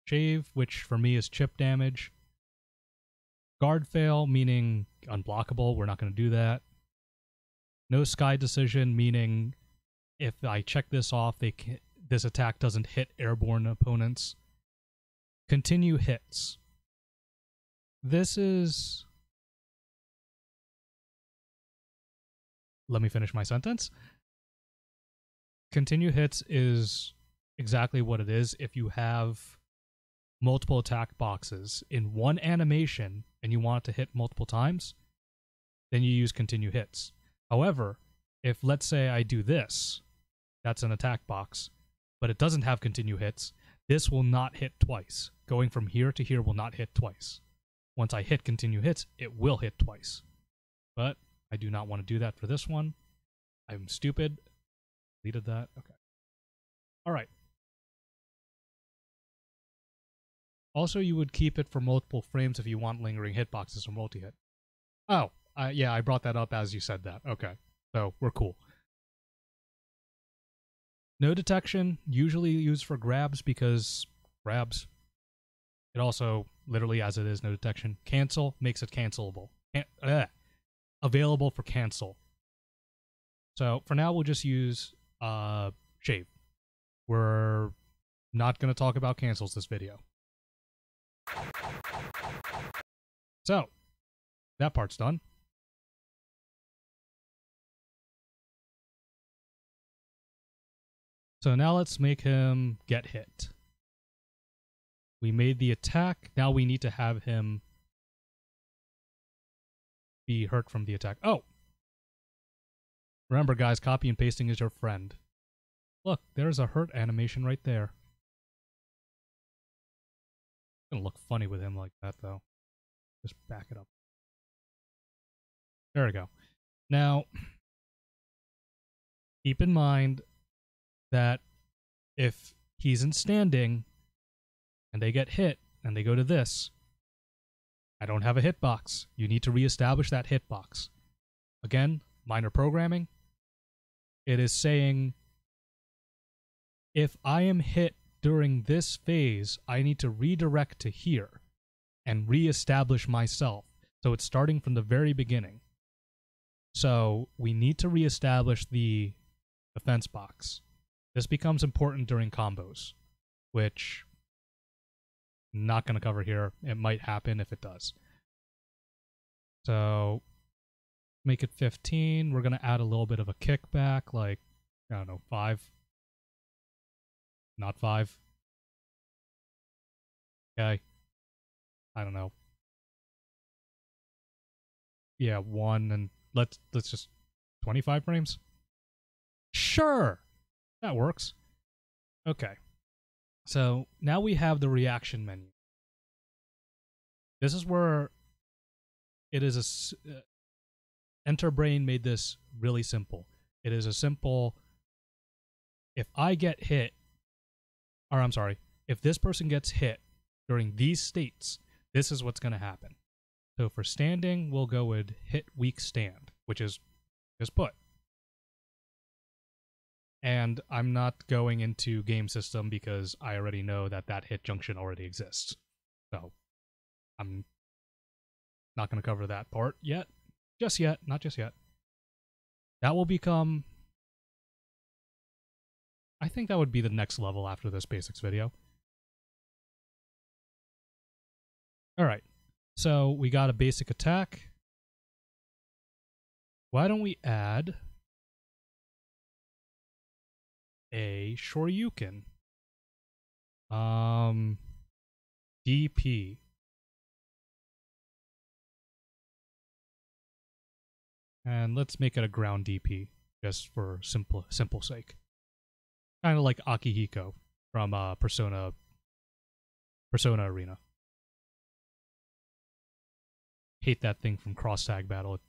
shave, which for me is chip damage. Guard fail, meaning unblockable. We're not going to do that. No sky decision, meaning if I check this off, this attack doesn't hit airborne opponents. Continue hits. This is... Let me finish my sentence. Continue hits is exactly what it is. If you have multiple attack boxes in one animation and you want it to hit multiple times, then you use continue hits. However, if let's say I do this, that's an attack box, but it doesn't have continue hits, this will not hit twice. Going from here to here will not hit twice. Once I hit continue hits, it will hit twice. But I do not want to do that for this one. I'm stupid. Deleted that. Okay. All right. Also, you would keep it for multiple frames if you want lingering hitboxes or multi-hit. Oh, yeah, I brought that up as you said that. Okay, so we're cool. No detection, usually used for grabs because grabs. It also, literally as it is, no detection. Cancel makes it cancelable. Available for cancel. So for now, we'll just use shave. We're not going to talk about cancels this video. So, that part's done. So now let's make him get hit. We made the attack. Now we need to have him be hurt from the attack. Oh! Remember, guys, copy and pasting is your friend. Look, there's a hurt animation right there. It's gonna look funny with him like that, though. Just back it up. There we go. Now, keep in mind that if he's in standing and they get hit and they go to this, I don't have a hitbox. You need to reestablish that hitbox. Again, minor programming. It is saying if I am hit during this phase, I need to redirect to here and reestablish myself. So it's starting from the very beginning. So we need to reestablish the defense box. This becomes important during combos, which I'm not going to cover here. It might happen if it does. So make it 15. We're going to add a little bit of a kickback, like, I don't know, 5. Not 5. Okay. I don't know. Yeah, 1, and let's just 25 frames. Sure. That works. Okay. So now we have the reaction menu. This is where it is Enterbrain made this really simple. It is a simple, if I get hit, or I'm sorry, if this person gets hit during these states, this is what's going to happen. So for standing, we'll go with hit weak stand, which is just put. And I'm not going into game system because I already know that that hit junction already exists. So I'm not going to cover that part yet. Just yet. Not just yet. That will become... I think that would be the next level after this basics video. Alright. So we got a basic attack. Why don't we add a Shoryuken? DP. And let's make it a ground DP, just for simple sake. Kind of like Akihiko from Persona Arena. Hate that thing from Cross Tag Battle. It's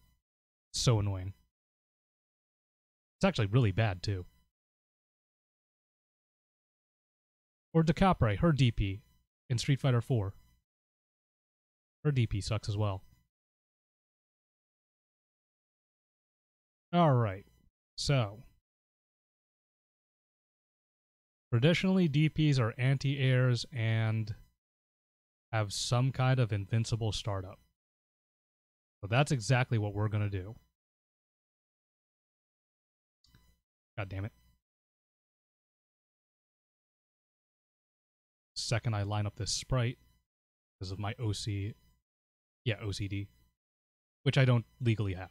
so annoying. It's actually really bad, too. Or Decapre, her DP in Street Fighter 4. Her DP sucks as well. Alright, so traditionally DPs are anti-airs and have some kind of invincible startup. So that's exactly what we're going to do. God damn it. Second I line up this sprite because of my OCD, which I don't legally have.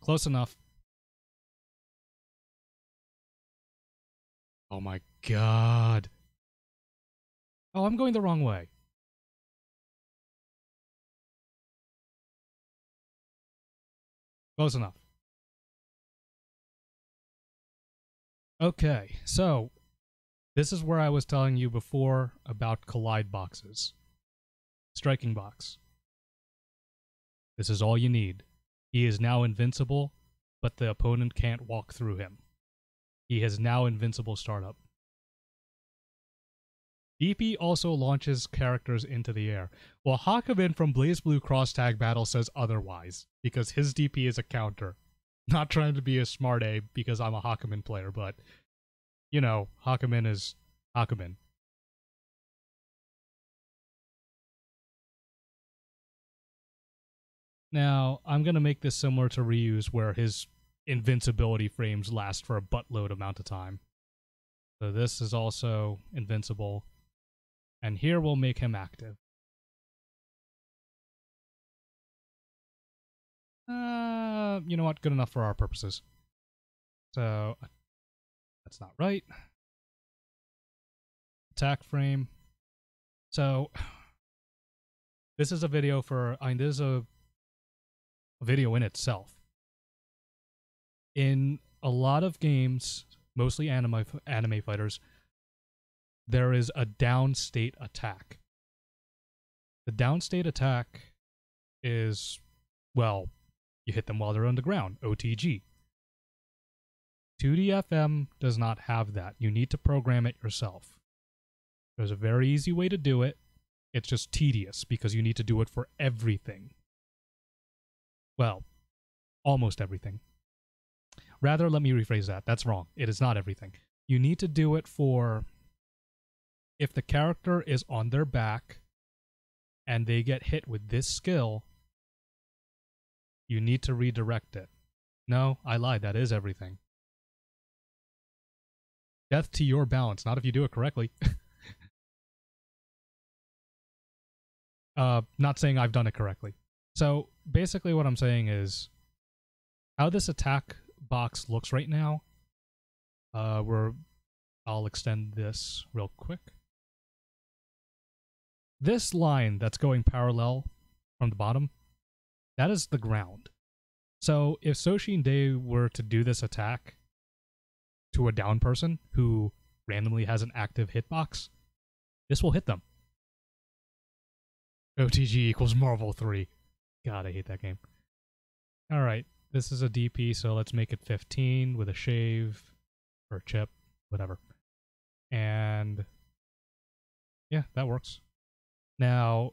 Close enough. Oh my god. Oh, I'm going the wrong way. Close enough. Okay, so this is where I was telling you before about collide boxes. Striking box. This is all you need. He is now invincible, but the opponent can't walk through him. He has now invincible startup. DP also launches characters into the air. Well, Hakumen from BlazBlue Cross Tag Battle says otherwise, because his DP is a counter. Not trying to be a smart A because I'm a Hakumen player, but, you know, Hakumen is Hakumen. Now, I'm going to make this similar to Ryu's, where his invincibility frames last for a buttload amount of time. So this is also invincible. And here we'll make him active. You know what? Good enough for our purposes. So, that's not right. Attack frame. So, this is a video for, I mean, this is a video in itself. In a lot of games, mostly anime fighters, there is a downstate attack. The downstate attack is, well, you hit them while they're on the ground, OTG. 2DFM does not have that. You need to program it yourself. There's a very easy way to do it. It's just tedious because you need to do it for everything. Well, almost everything. Rather, let me rephrase that. That's wrong. It is not everything. You need to do it for if the character is on their back and they get hit with this skill, you need to redirect it. No, I lied. That is everything. Death to your balance, not if you do it correctly. Not saying I've done it correctly. So basically what I'm saying is how this attack box looks right now. I'll extend this real quick. This line that's going parallel from the bottom, that is the ground. So if Soshin Day were to do this attack to a down person who randomly has an active hitbox, this will hit them. OTG equals Marvel 3. God, I hate that game. Alright, this is a DP, so let's make it 15 with a shave, or a chip, whatever. And yeah, that works. Now,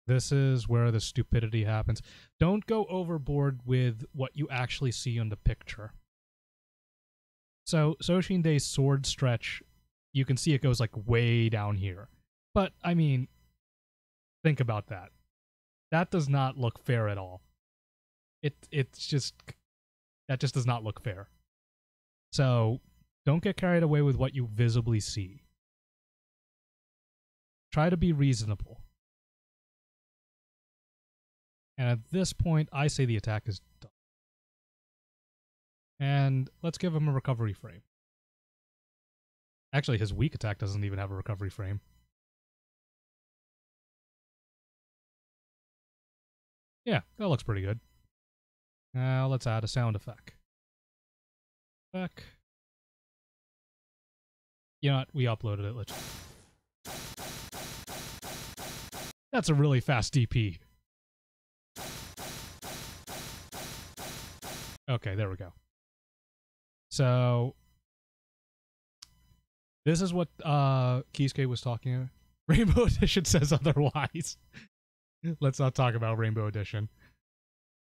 this is where the stupidity happens. Don't go overboard with what you actually see on the picture. So, Soshin Day's sword stretch, you can see it goes like way down here. But, I mean, think about that. That does not look fair at all. It's just, that just does not look fair. So, don't get carried away with what you visibly see. Try to be reasonable. And at this point, I say the attack is done. And let's give him a recovery frame. Actually, his weak attack doesn't even have a recovery frame. Yeah, that looks pretty good. Now let's add a sound effect. You know what? We uploaded it. Let's. That's a really fast DP. Okay, there we go. So this is what Kisuke was talking about. Rainbow Edition says otherwise. Let's not talk about Rainbow Edition.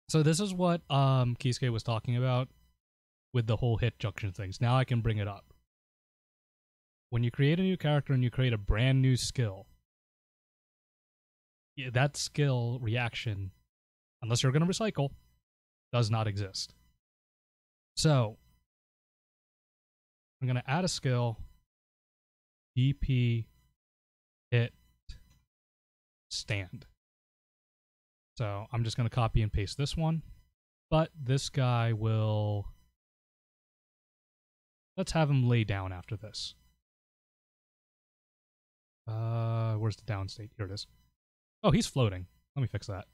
So this is what Kisuke was talking about with the whole hit junction things. Now I can bring it up. When you create a new character and you create a brand new skill, that skill reaction, unless you're going to recycle, does not exist. So I'm going to add a skill, DP, hit, stand. So I'm just going to copy and paste this one, but this guy will Let's have him lay down after this. Where's the down state? Here it is. Oh, he's floating. Let me fix that.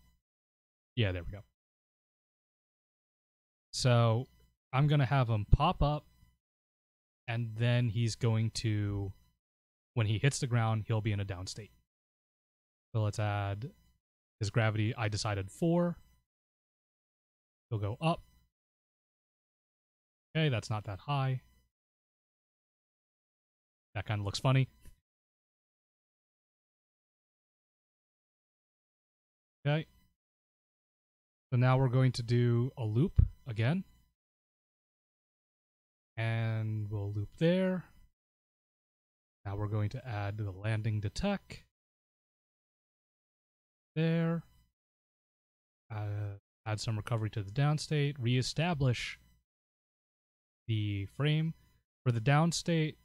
Yeah, there we go. So I'm going to have him pop up, and then he's going to, when he hits the ground, he'll be in a down state. So let's add his gravity. I decided 4. He'll go up. Okay, that's not that high. That kind of looks funny. Okay. So now we're going to do a loop again. And we'll loop there. Now we're going to add the landing detect. There. Add some recovery to the down state. Reestablish the frame. For the down state,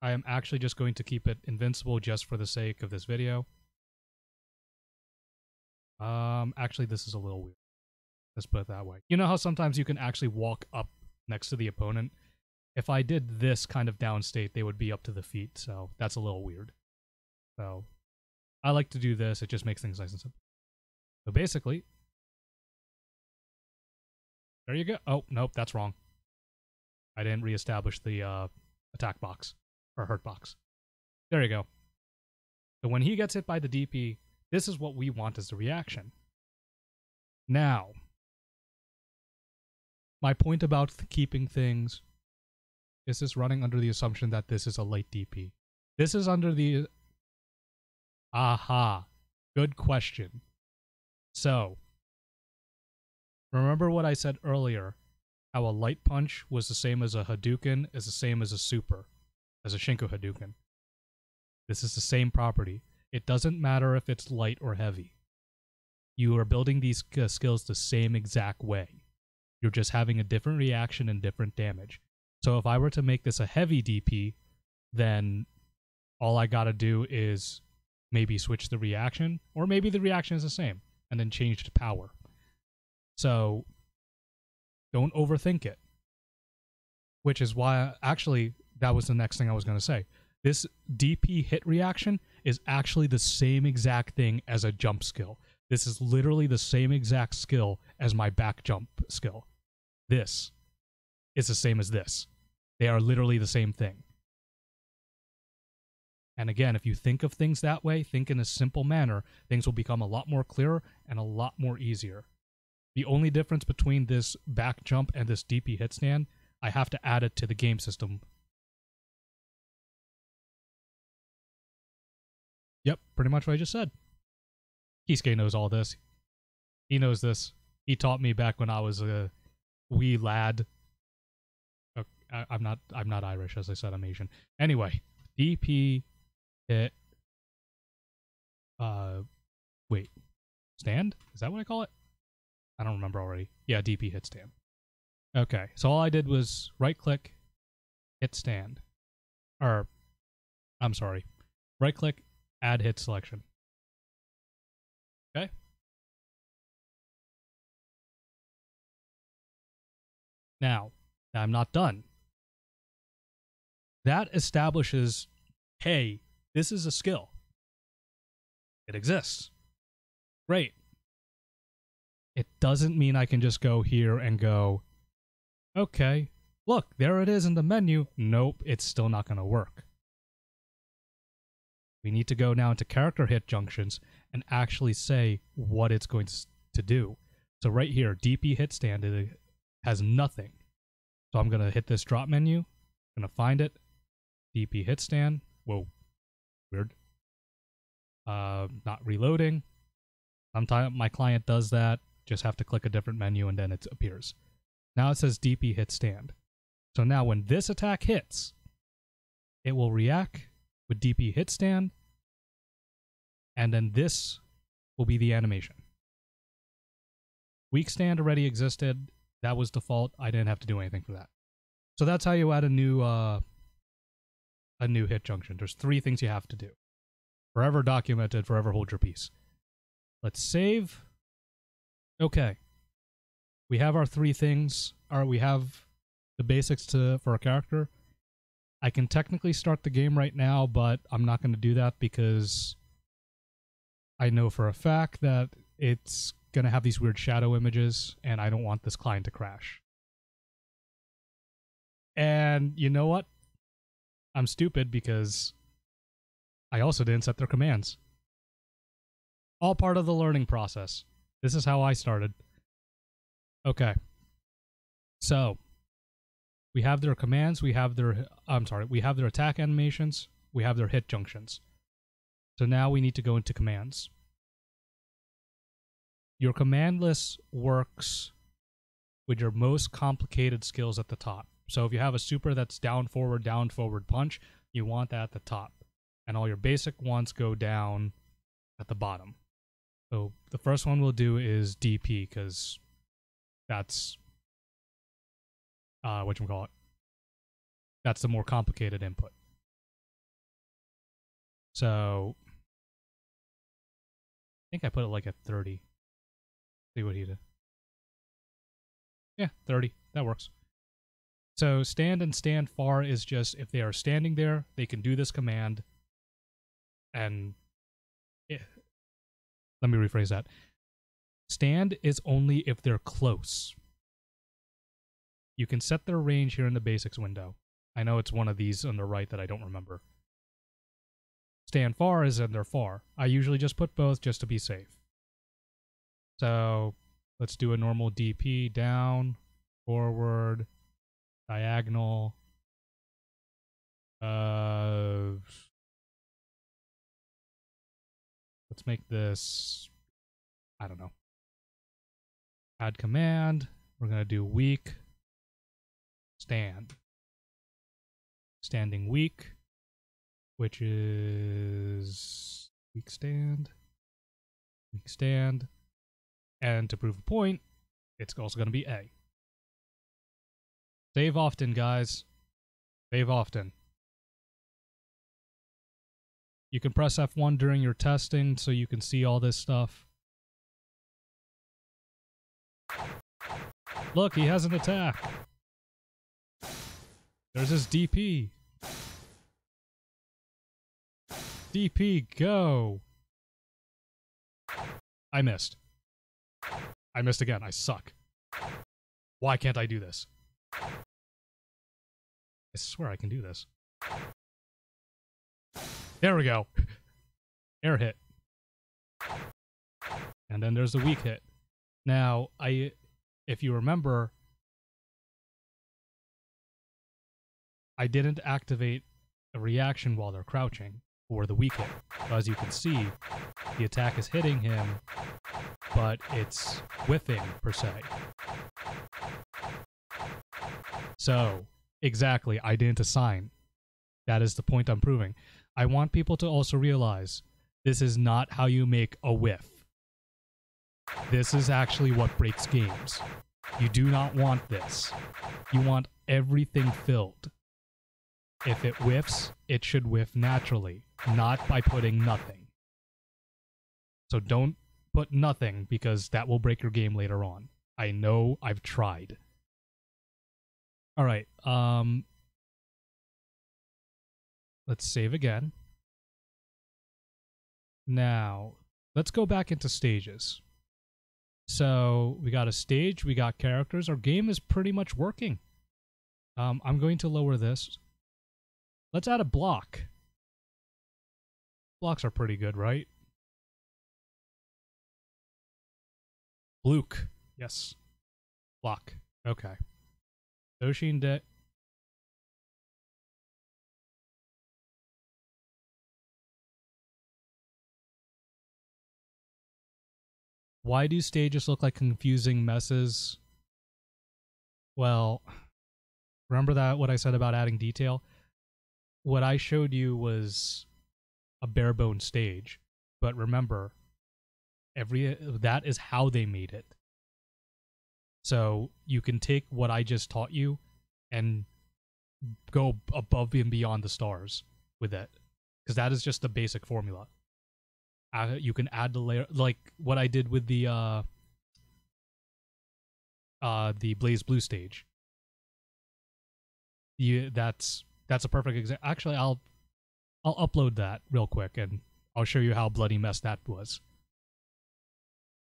I am actually just going to keep it invincible just for the sake of this video. Actually, this is a little weird. Let's put it that way. You know how sometimes you can actually walk up next to the opponent? If I did this kind of down state, they would be up to the feet, so that's a little weird. So I like to do this. It just makes things nice and simple. So basically, there you go. Oh, nope, that's wrong. I didn't reestablish the attack box, or hurt box. There you go. So when he gets hit by the DP, this is what we want as the reaction. Now, my point about keeping things is this running under the assumption that this is a late DP. This is under the... Aha. Good question. So, remember what I said earlier, how a light punch was the same as a Hadouken, is the same as a super, as a Shinku Hadouken. This is the same property. It doesn't matter if it's light or heavy. You are building these skills the same exact way. You're just having a different reaction and different damage. So if I were to make this a heavy DP, then all I gotta do is maybe switch the reaction, or maybe the reaction is the same, and then change to power. So don't overthink it. Which is why, actually, that was the next thing I was going to say. This DP hit reaction is actually the same exact thing as a jump skill. This is literally the same exact skill as my back jump skill. This is the same as this. They are literally the same thing. And again, if you think of things that way, think in a simple manner, things will become a lot more clearer and a lot more easier. The only difference between this back jump and this DP hit stand, I have to add it to the game system. Yep, pretty much what I just said. Kisuke knows all this. He knows this. He taught me back when I was a wee lad. I'm not Irish, as I said, I'm Asian. Anyway, DP hit wait. Stand? Is that what I call it? I don't remember already. Yeah, DP hit stand. Okay, so all I did was right click, hit stand. Or I'm sorry. Right click, add hit selection. Okay. Now, I'm not done. That establishes, hey, this is a skill. It exists. Great. It doesn't mean I can just go here and go, okay, look, there it is in the menu. Nope, it's still not going to work. We need to go now into character hit junctions and actually say what it's going to do. So right here, DP hit stand, it has nothing. So I'm going to hit this drop menu. I'm going to find it. DP hit stand. Whoa. Weird. Not reloading. Sometimes my client does that. Just have to click a different menu and then it appears. Now it says DP hit stand. So now when this attack hits, it will react with DP hit stand, and then this will be the animation. Weak stand already existed. That was default. I didn't have to do anything for that. So that's how you add a new hit junction. There's 3 things you have to do. Forever documented, forever hold your peace. Let's save. Okay. We have our 3 things. We have the basics for a character. I can technically start the game right now, but I'm not going to do that because I know for a fact that it's going to have these weird shadow images, and I don't want this client to crash. And you know what? I'm stupid because I also didn't set their commands. All part of the learning process. This is how I started. Okay. So, we have their commands, we have their attack animations, we have their hit junctions. So now we need to go into commands. Your command list works with your most complicated skills at the top. So if you have a super that's down, forward, punch, you want that at the top. And all your basic ones go down at the bottom. So the first one we'll do is DP, because that's that's the more complicated input. So I think I put it like at 30. See what he did. Yeah, 30. That works. So stand and stand far is just if they are standing there, they can do this command. And let me rephrase that. Stand is only if they're close. You can set their range here in the basics window. I know it's one of these on the right that I don't remember. Stand far is in they're far. I usually just put both just to be safe. So let's do a normal DP, down, forward, diagonal. Let's make this, I don't know. Add command. We're going to do weak, stand. Standing weak, which is weak stand. And to prove a point, it's also going to be A. Save often, guys. Save often. You can press F1 during your testing so you can see all this stuff. Look, he has an attack. There's his DP. DP, go. I missed. I missed again. I suck. Why can't I do this? I swear I can do this. There we go. Air hit. And then there's the weak hit. Now, if you remember, I didn't activate a reaction while they're crouching, or the weak hit. So as you can see, the attack is hitting him, but it's whiffing, per se. So, exactly, I didn't assign. That is the point I'm proving. I want people to also realize this is not how you make a whiff. This is actually what breaks games. You do not want this. You want everything filled. If it whiffs, it should whiff naturally, not by putting nothing. So don't put nothing, because that will break your game later on. I know, I've tried. Alright, let's save again. Now, let's go back into stages. So, we got a stage, we got characters. Our game is pretty much working. I'm going to lower this. Let's add a block. Blocks are pretty good, right? Luke. Yes. Block. Okay. Doshin De. Why do stages look like confusing messes? Well, remember what I said about adding detail? What I showed you was a bare bone stage, but remember, that is how they made it. So you can take what I just taught you and go above and beyond the stars with it, because that is just the basic formula. You can add the layer, like what I did with the Blaze Blue stage. that's a perfect example. Actually, I'll upload that real quick and I'll show you how bloody mess that was.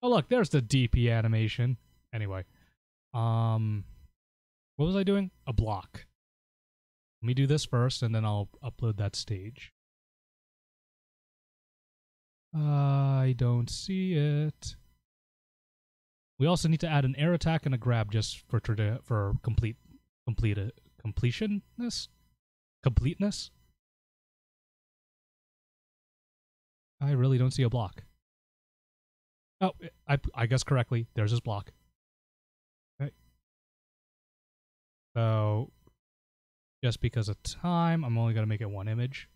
Oh look, there's the DP animation. Anyway, what was I doing? A block. Let me do this first, and then I'll upload that stage. I don't see it. We also need to add an air attack and a grab just for completeness. I really don't see a block. Oh, I guess correctly. There's his block. Okay. So, just because of time, I'm only going to make it one image.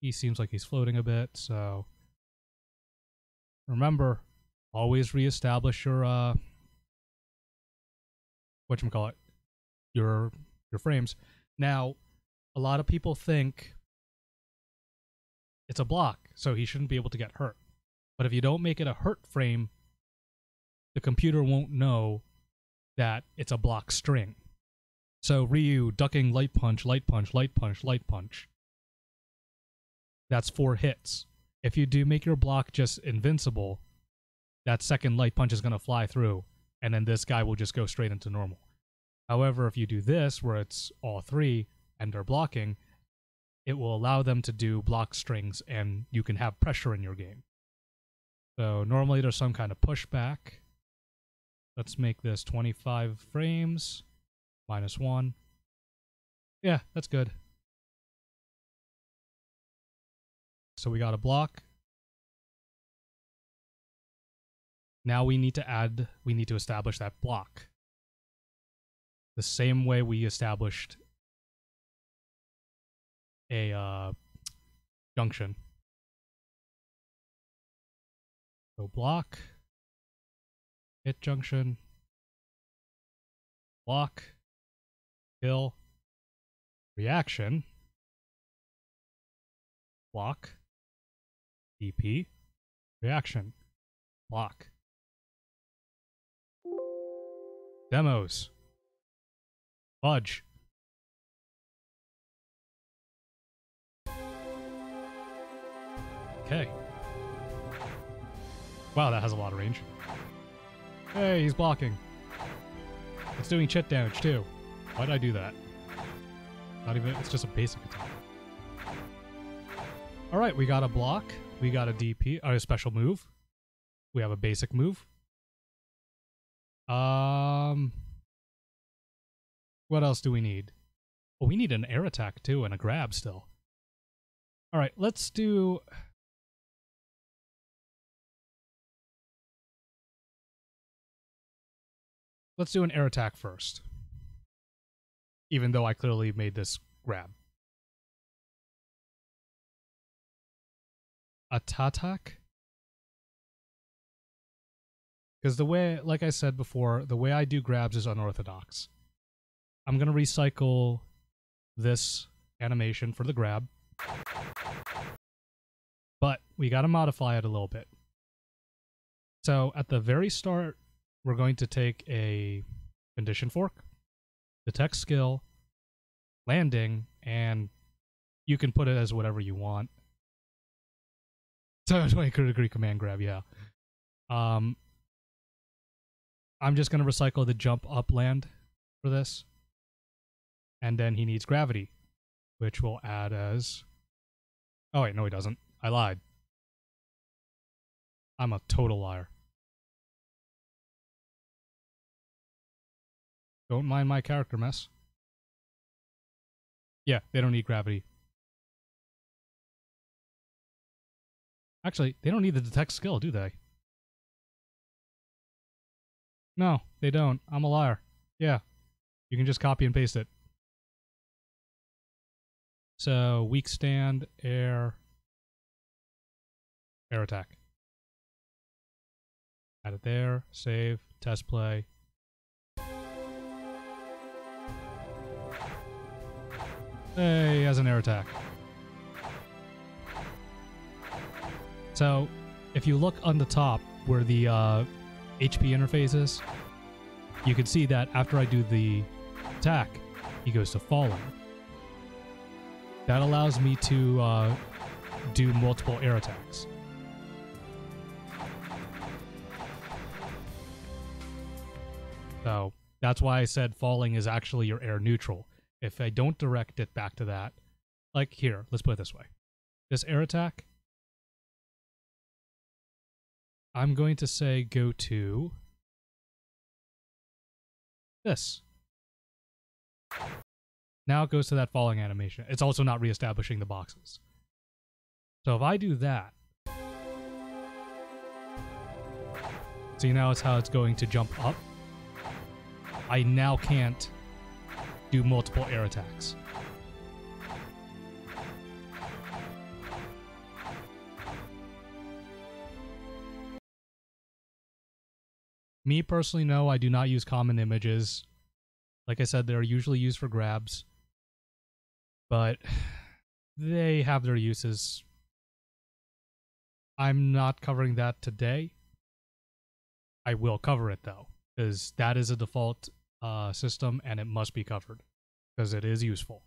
He seems like he's floating a bit, so remember, always reestablish your whatchamacallit, your frames. Now, a lot of people think it's a block, so he shouldn't be able to get hurt. But if you don't make it a hurt frame, the computer won't know that it's a block string. So Ryu ducking light punch, light punch, light punch, light punch. That's 4 hits. If you do make your block just invincible, that second light punch is going to fly through, and then this guy will just go straight into normal. However, if you do this, where it's all 3 and they're blocking, it will allow them to do block strings, and you can have pressure in your game. So normally there's some kind of pushback. Let's make this 25 frames, -1. Yeah, that's good. So we got a block. Now we need to establish that block. The same way we established a junction. So block, hit junction, block, kill, reaction, block, DP, reaction, block. Demos. Fudge. Okay. Wow, that has a lot of range. Hey, he's blocking. It's doing chit damage too. Why did I do that? Not even, it's just a basic attack. Alright, we got a block. We got a DP, a special move. We have a basic move. What else do we need? Oh, we need an air attack too and a grab still. Alright, let's do... Let's do an air attack first. Even though I clearly made this grab. A tatak? Because the way, like I said before, the way I do grabs is unorthodox. I'm going to recycle this animation for the grab. But we got to modify it a little bit. So at the very start, we're going to take a condition fork, detect skill, landing, and you can put it as whatever you want. So 20-degree command grab, yeah. I'm just going to recycle the jump up land for this. And then he needs gravity, which we'll add as... Oh wait, no he doesn't. I lied. I'm a total liar. Don't mind my character mess. Yeah, they don't need gravity. Actually, they don't need the detect skill, do they? No, they don't. I'm a liar. Yeah. You can just copy and paste it. So, weak stand, air attack. Add it there, save, test play. Hey, he has an air attack. So, if you look on the top where the HP interface is, you can see that after I do the attack, he goes to falling. That allows me to do multiple air attacks. So that's why I said falling is actually your air neutral. If I don't direct it back to that, like here, let's put it this way. This air attack, I'm going to say go to this. Now it goes to that falling animation. It's also not reestablishing the boxes. So if I do that, see now it's how it's going to jump up. I now can't do multiple air attacks. Me personally, no, I do not use common images. Like I said, they're usually used for grabs, but they have their uses. I'm not covering that today. I will cover it though, because that is a default system and it must be covered because it is useful.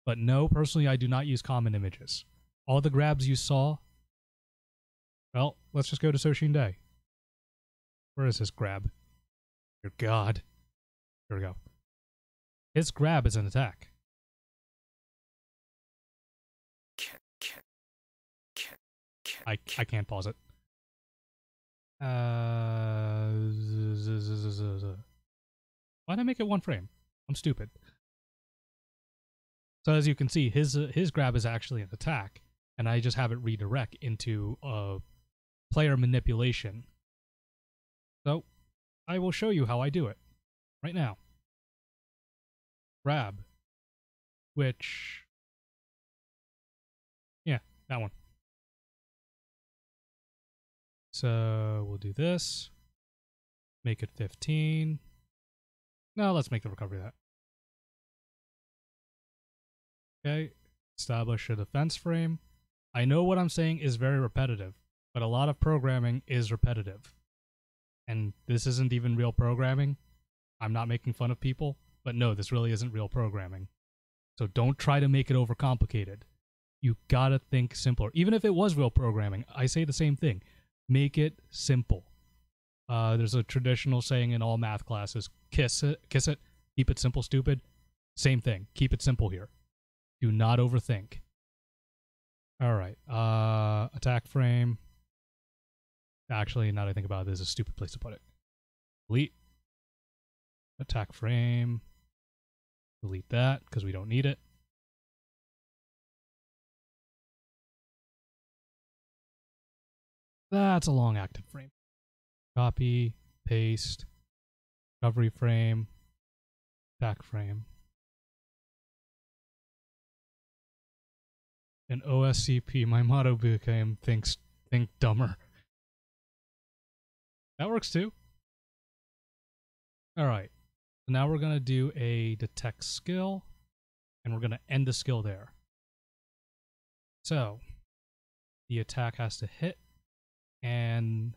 But no, personally, I do not use common images. All the grabs you saw, well, let's just go to Soshin Day. Where is his grab? Dear God. Here we go. His grab is an attack. I can't pause it. Why'd I make it one frame? I'm stupid. So as you can see, his grab is actually an attack, and I just have it redirect into player manipulation. So I will show you how I do it right now. Grab, which, yeah, that one. So we'll do this, make it 15. No, let's make the recovery that. Okay, establish a defense frame. I know what I'm saying is very repetitive, but a lot of programming is repetitive. And this isn't even real programming. I'm not making fun of people, but no, this really isn't real programming. So don't try to make it overcomplicated. You gotta think simpler. Even if it was real programming, I say the same thing. Make it simple. There's a traditional saying in all math classes, kiss it, keep it simple, stupid. Same thing, keep it simple here. Do not overthink. All right, attack frame. Actually, now that I think about it, this is a stupid place to put it. Delete. Attack frame. Delete that, because we don't need it. That's a long active frame. Copy, paste, recovery frame, attack frame. And OSCP, my motto became think dumber. That works too. All right. So now we're going to do a detect skill, and we're going to end the skill there. So the attack has to hit, and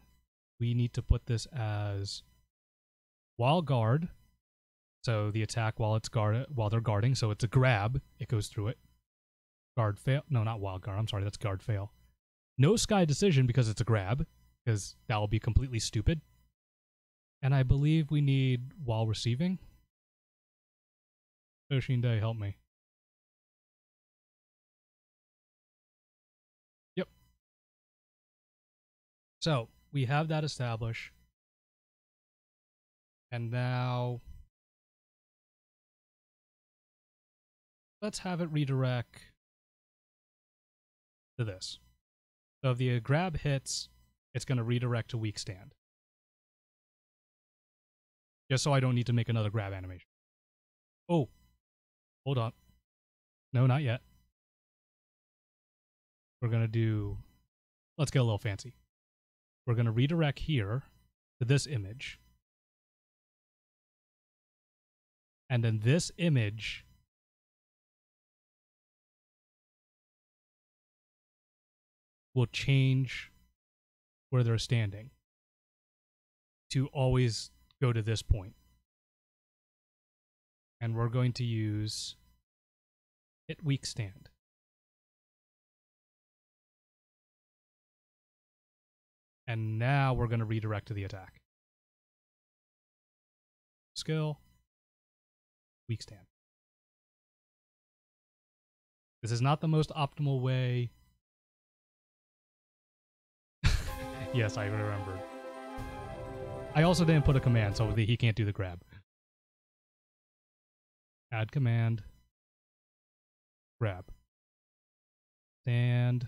we need to put this as while guard. So the attack while they're guarding. So it's a grab. It goes through it. Guard fail. No, not while guard. I'm sorry. That's guard fail. No sky decision because it's a grab, because that will be completely stupid. And I believe we need while receiving. Soshin Day, help me. Yep. So we have that established. And now let's have it redirect to this. So if the grab hits, it's going to redirect to weak stand. Just so I don't need to make another grab animation. Oh, hold on. No, not yet. We're going to do, let's get a little fancy. We're going to redirect here to this image. And then this image will change where they're standing to always go to this point. And we're going to use hit weak stand. And now we're going to redirect to the attack. Skill, weak stand. This is not the most optimal way. Yes, I remembered. I also didn't put a command, so he can't do the grab. Add command. Grab. Stand.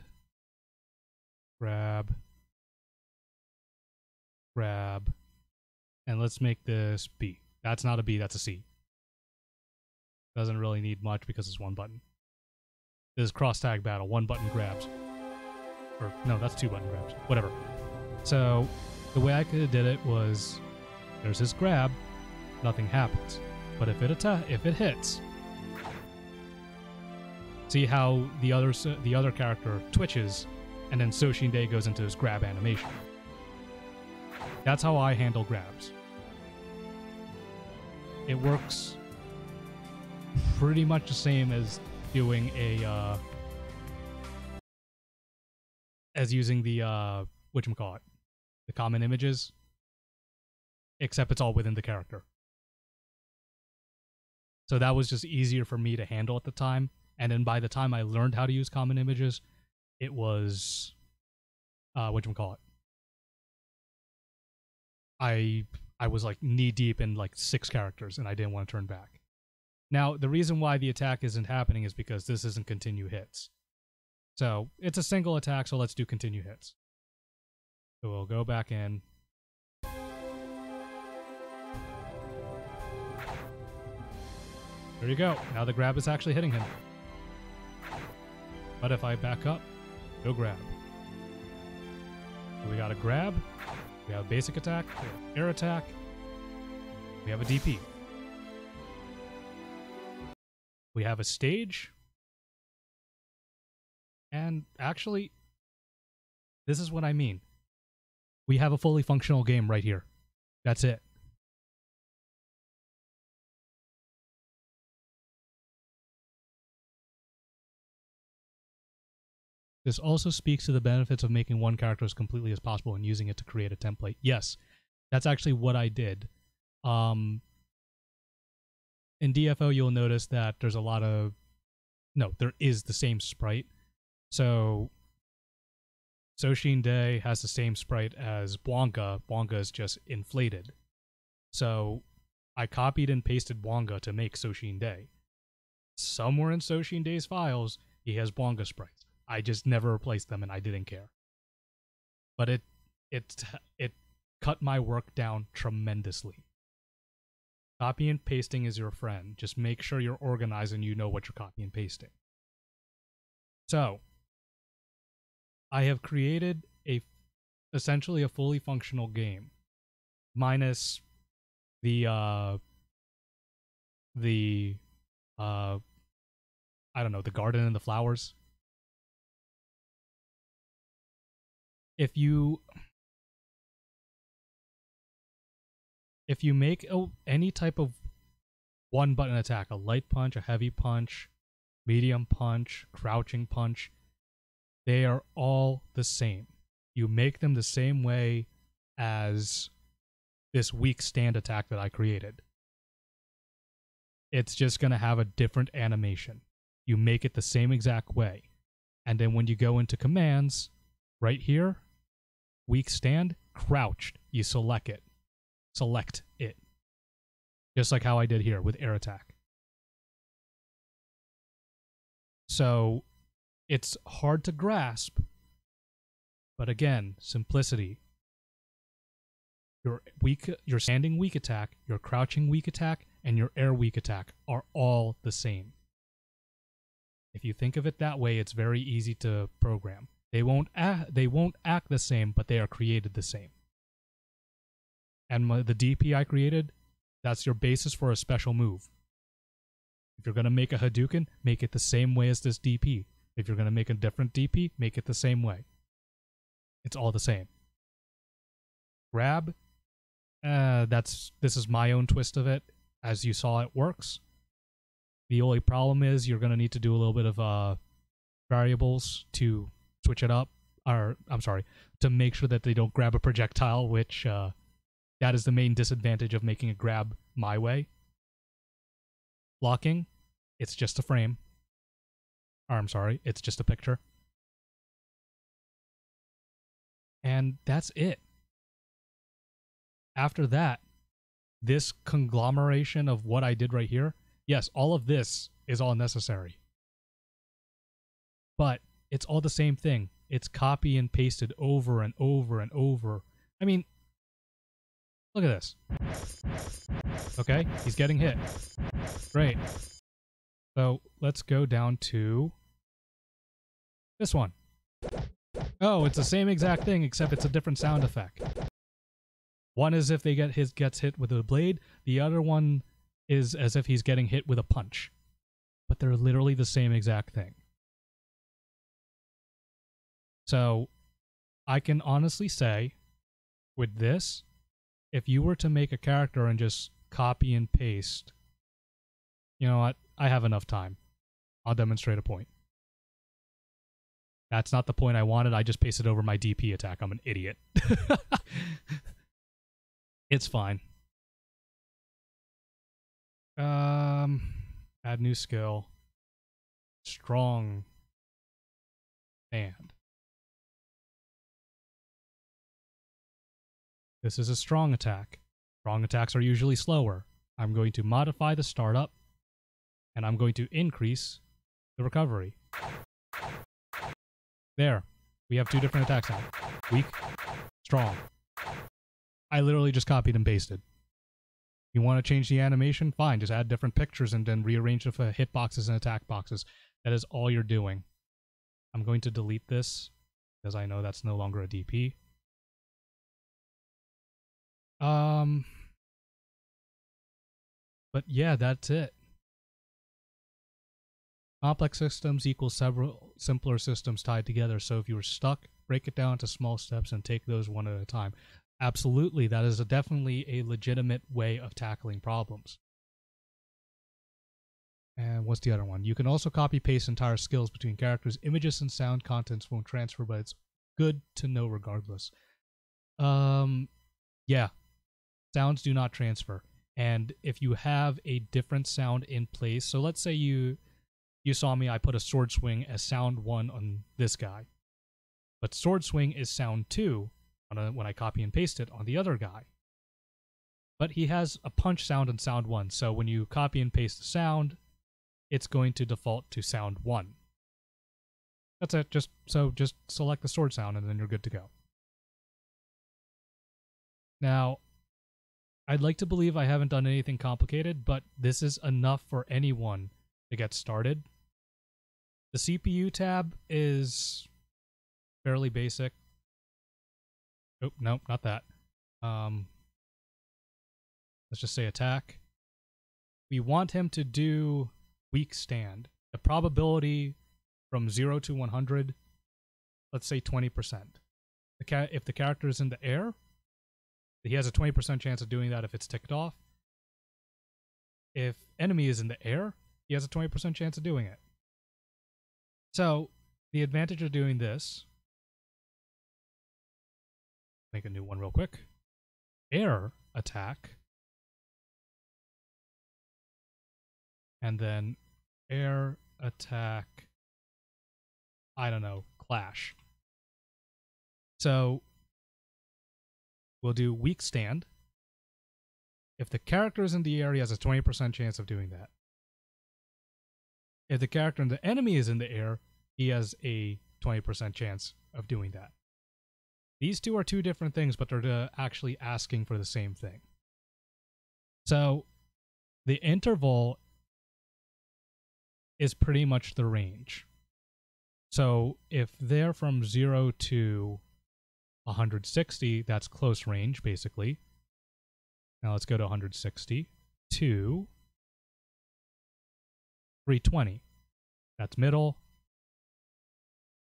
Grab. Grab. And let's make this B. That's not a B, that's a C. Doesn't really need much because it's one button. This is cross tag battle, one button grabs. Or no, that's two button grabs. Whatever. So the way I could have did it was there's this grab, nothing happens. But if it hits, see how the other character twitches, and then Soshinde goes into his grab animation. That's how I handle grabs. It works pretty much the same as doing as using the whatchamacallit, the common images, except it's all within the character. So that was just easier for me to handle at the time. And then by the time I learned how to use common images, it was whatchamacallit. I was like knee deep in like 6 characters and I didn't want to turn back. Now, the reason why the attack isn't happening is because this isn't continue hits. So it's a single attack, so let's do continue hits. So we'll go back in. There you go. Now the grab is actually hitting him. But if I back up, go grab. So we got a grab. We have a basic attack. We have air attack. We have a DP. We have a stage. And actually, this is what I mean. We have a fully functional game right here. That's it. This also speaks to the benefits of making one character as completely as possible and using it to create a template. Yes, that's actually what I did. In DFO, you'll notice that there's a lot of... No, there is the same sprite. So, Soshinde has the same sprite as Bwanga. Bwanga is just inflated. So, I copied and pasted Bwanga to make Soshinde. Somewhere in Soshinde's files, he has Bwanga sprites. I just never replaced them and I didn't care. But it cut my work down tremendously. Copy and pasting is your friend. Just make sure you're organized and you know what you're copy and pasting. So, I have created essentially a fully functional game, minus the I don't know, the garden and the flowers. If you make any type of one button attack, a light punch, a heavy punch, medium punch, crouching punch, they are all the same. You make them the same way as this weak stand attack that I created. It's just going to have a different animation. You make it the same exact way. And then when you go into commands, right here, weak stand, crouched, you select it. Select it. Just like how I did here with air attack. So, it's hard to grasp, but again, simplicity. Your standing weak attack, your crouching weak attack, and your air weak attack are all the same. If you think of it that way, it's very easy to program. They won't act the same, but they are created the same. And the DP I created, that's your basis for a special move. If you're going to make a Hadouken, make it the same way as this DP. If you're going to make a different DP, make it the same way. It's all the same. Grab, This is my own twist of it. As you saw, it works. The only problem is you're going to need to do a little bit of variables to switch it up. Or, I'm sorry, to make sure that they don't grab a projectile, which that is the main disadvantage of making a grab my way. Blocking, it's just a frame. Or, I'm sorry, it's just a picture. And that's it. After that, this conglomeration of what I did right here, yes, all of this is all necessary. But it's all the same thing. It's copy and pasted over and over and over. I mean, look at this. Okay, he's getting hit. Great. So let's go down to this one. Oh, it's the same exact thing, except it's a different sound effect. One is if they gets hit with a blade. The other one is as if he's getting hit with a punch. But they're literally the same exact thing. So I can honestly say, with this, if you were to make a character and just copy and paste, you know what? I have enough time. I'll demonstrate a point. That's not the point I wanted. I just pasted over my DP attack. I'm an idiot. It's fine. Add new skill. Strong hand. This is a strong attack. Strong attacks are usually slower. I'm going to modify the startup, and I'm going to increase the recovery. There. We have two different attacks now. Weak, strong. I literally just copied and pasted. You want to change the animation? Fine, just add different pictures and then rearrange the hitboxes and attack boxes. That is all you're doing. I'm going to delete this because I know that's no longer a DP. But yeah, that's it. Complex systems equals several simpler systems tied together. So if you were stuck, break it down into small steps and take those one at a time. Absolutely, that is definitely a legitimate way of tackling problems. And what's the other one? You can also copy-paste entire skills between characters. Images and sound contents won't transfer, but it's good to know regardless. Yeah. Sounds do not transfer. And if you have a different sound in place, so let's say you saw me, I put a sword swing as sound 1 on this guy. But sword swing is sound 2 when I copy and paste it on the other guy. But he has a punch sound in sound 1, so when you copy and paste the sound, it's going to default to sound 1. That's it. Just select the sword sound and then you're good to go. Now, I'd like to believe I haven't done anything complicated, but this is enough for anyone to get started. The CPU tab is fairly basic. Oh, no, not that. Let's just say attack. We want him to do weak stand. The probability from 0 to 100, let's say 20%. If the character is in the air, he has a 20% chance of doing that if it's ticked off. If enemy is in the air, he has a 20% chance of doing it. So, the advantage of doing this, make a new one real quick. Air attack. And then air attack, I don't know, clash. So, we'll do weak stand. If the character is in the air, he has a 20% chance of doing that. If the character and the enemy is in the air, he has a 20% chance of doing that. These two are two different things, but they're actually asking for the same thing. So, the interval is pretty much the range. So, if they're from 0 to 160, that's close range, basically. Now let's go to 160 to 320. That's middle.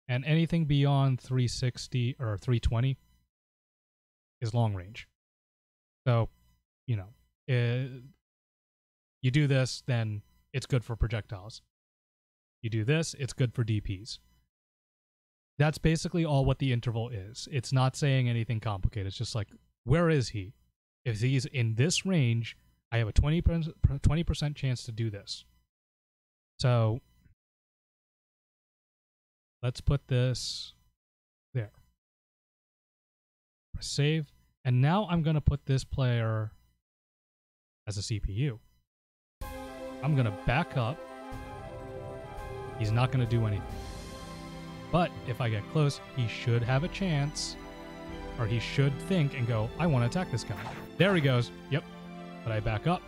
And anything beyond 360 or 320 is long range. So, you know, you do this, then it's good for projectiles. You do this, it's good for DPs. That's basically all what the interval is. It's not saying anything complicated. It's just like, where is he? If he's in this range, I have a 20% chance to do this. So let's put this there. Press save. And now I'm going to put this player as a CPU. I'm going to back up. He's not going to do anything. But if I get close, he should have a chance, or he should think and go, I want to attack this guy. There he goes. Yep. But I back up.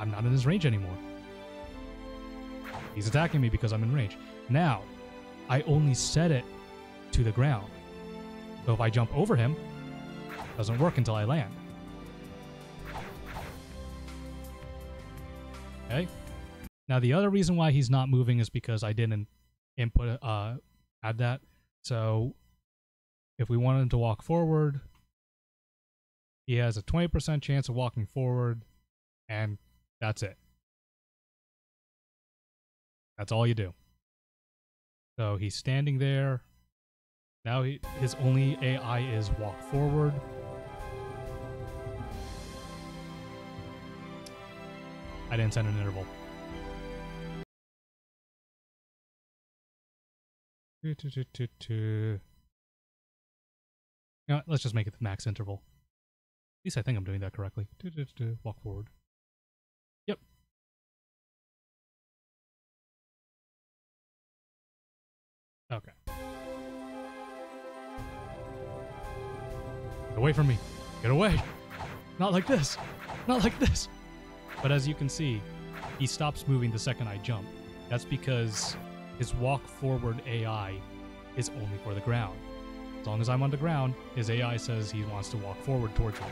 I'm not in his range anymore. He's attacking me because I'm in range. Now, I only set it to the ground. So if I jump over him, it doesn't work until I land. Okay. Now, the other reason why he's not moving is because I didn't input add that. So if we want him to walk forward, he has a 20% chance of walking forward, and that's it. That's all you do. So he's standing there. Now his only AI is walk forward. I didn't set an interval. You know what? Let's just make it the max interval. At least I think I'm doing that correctly. Walk forward. Yep. Okay. Get away from me. Get away. Not like this. Not like this. But as you can see, he stops moving the second I jump. That's because his walk forward AI is only for the ground. As long as I'm on the ground, his AI says he wants to walk forward towards me.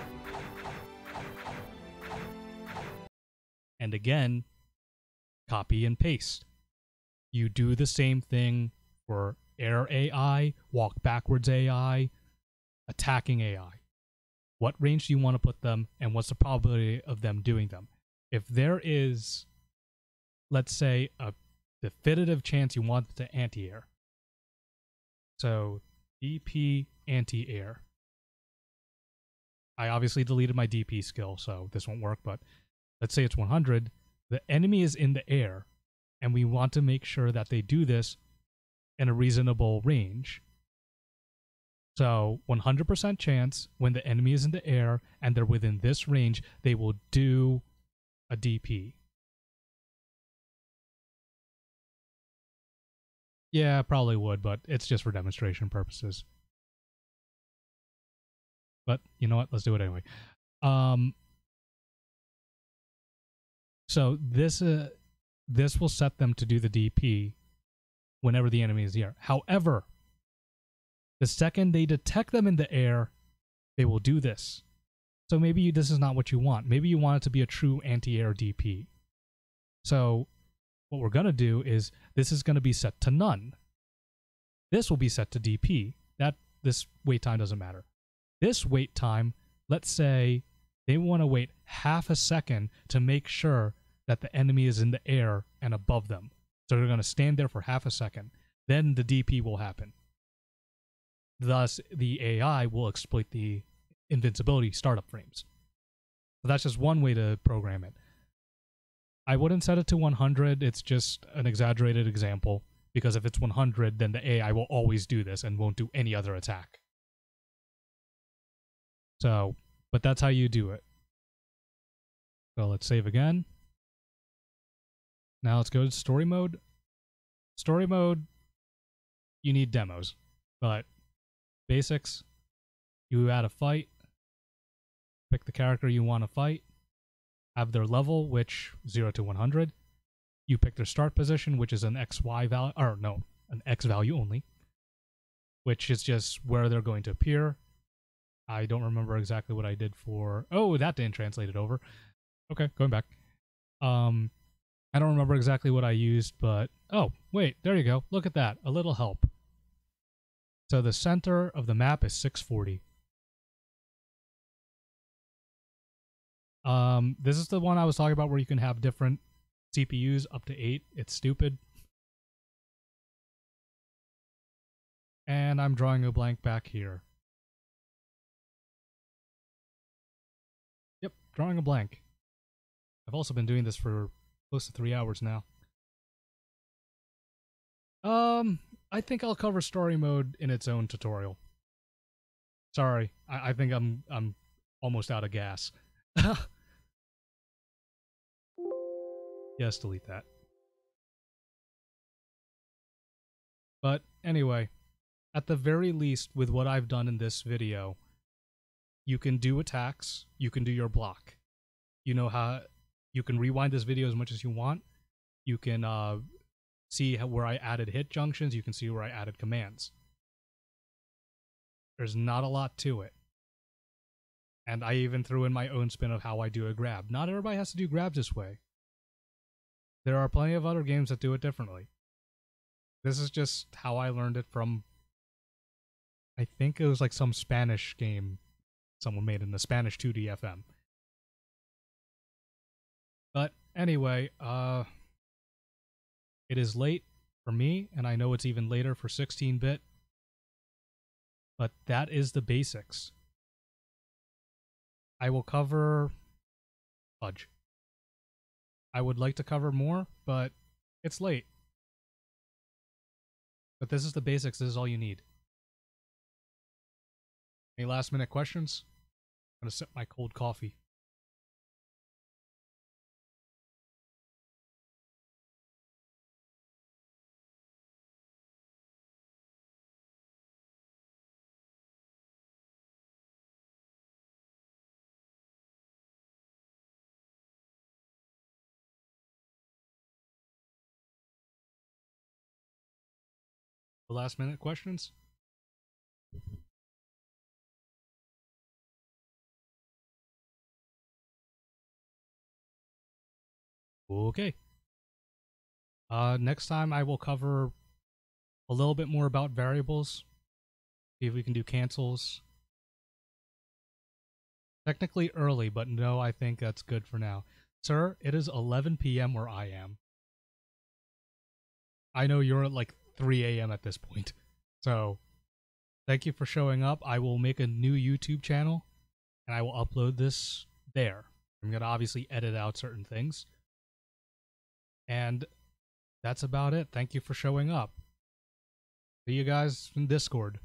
And again, copy and paste. You do the same thing for air AI, walk backwards AI, attacking AI. What range do you want to put them, and what's the probability of them doing them? If there is, let's say, a definitive chance you want to anti-air. So DP anti-air. I obviously deleted my DP skill, so this won't work, but let's say it's 100. The enemy is in the air, and we want to make sure that they do this in a reasonable range. So 100% chance when the enemy is in the air and they're within this range, they will do a DP. Yeah, probably would, but it's just for demonstration purposes. But you know what? Let's do it anyway. So this will set them to do the DP whenever the enemy is here. However, the second they detect them in the air, they will do this. So maybe this is not what you want. Maybe you want it to be a true anti-air DP. So what we're going to do is this is going to be set to none. This will be set to DP. This wait time doesn't matter. This wait time, let's say they want to wait half a second to make sure that the enemy is in the air and above them. So they're going to stand there for half a second. Then the DP will happen. Thus, the AI will exploit the invincibility startup frames. So that's just one way to program it. I wouldn't set it to 100. It's just an exaggerated example, because if it's 100, then the AI will always do this and won't do any other attack. So, but that's how you do it. So let's save again. Now let's go to story mode. Story mode, you need demos, but basics, you add a fight, pick the character you want to fight, have their level, which 0 to 100. You pick their start position, which is an XY value, or no, an X value only, which is just where they're going to appear. I don't remember exactly what I did for... Oh, that didn't translate it over. Okay, going back. I don't remember exactly what I used, but... Oh, wait, there you go. Look at that. A little help. So the center of the map is 640. This is the one I was talking about where you can have different CPUs up to 8. It's stupid. And I'm drawing a blank back here. Yep, drawing a blank. I've also been doing this for close to 3 hours now. I think I'll cover story mode in its own tutorial. Sorry, I think I'm almost out of gas. Yes, delete that. But anyway, at the very least, with what I've done in this video, you can do attacks, you can do your block. You know how you can rewind this video as much as you want. You can see where I added hit junctions, you can see where I added commands. There's not a lot to it. And I even threw in my own spin of how I do a grab. Not everybody has to do grabs this way. There are plenty of other games that do it differently. This is just how I learned it from, I think it was like some Spanish game someone made in the Spanish 2 DFM. But anyway, it is late for me, and I know it's even later for 16-bit. But that is the basics. I will cover fudge. I would like to cover more, but it's late. But this is the basics. This is all you need. Any last minute questions? I'm gonna sip my cold coffee. The last minute questions? Okay. Next time I will cover a little bit more about variables. See if we can do cancels. Technically early, but no, I think that's good for now. Sir, it is 11 p.m. where I am. I know you're at like 3 a.m. at this point. So, thank you for showing up. I will make a new YouTube channel, and I will upload this there. I'm going to obviously edit out certain things. And that's about it. Thank you for showing up. See you guys in Discord.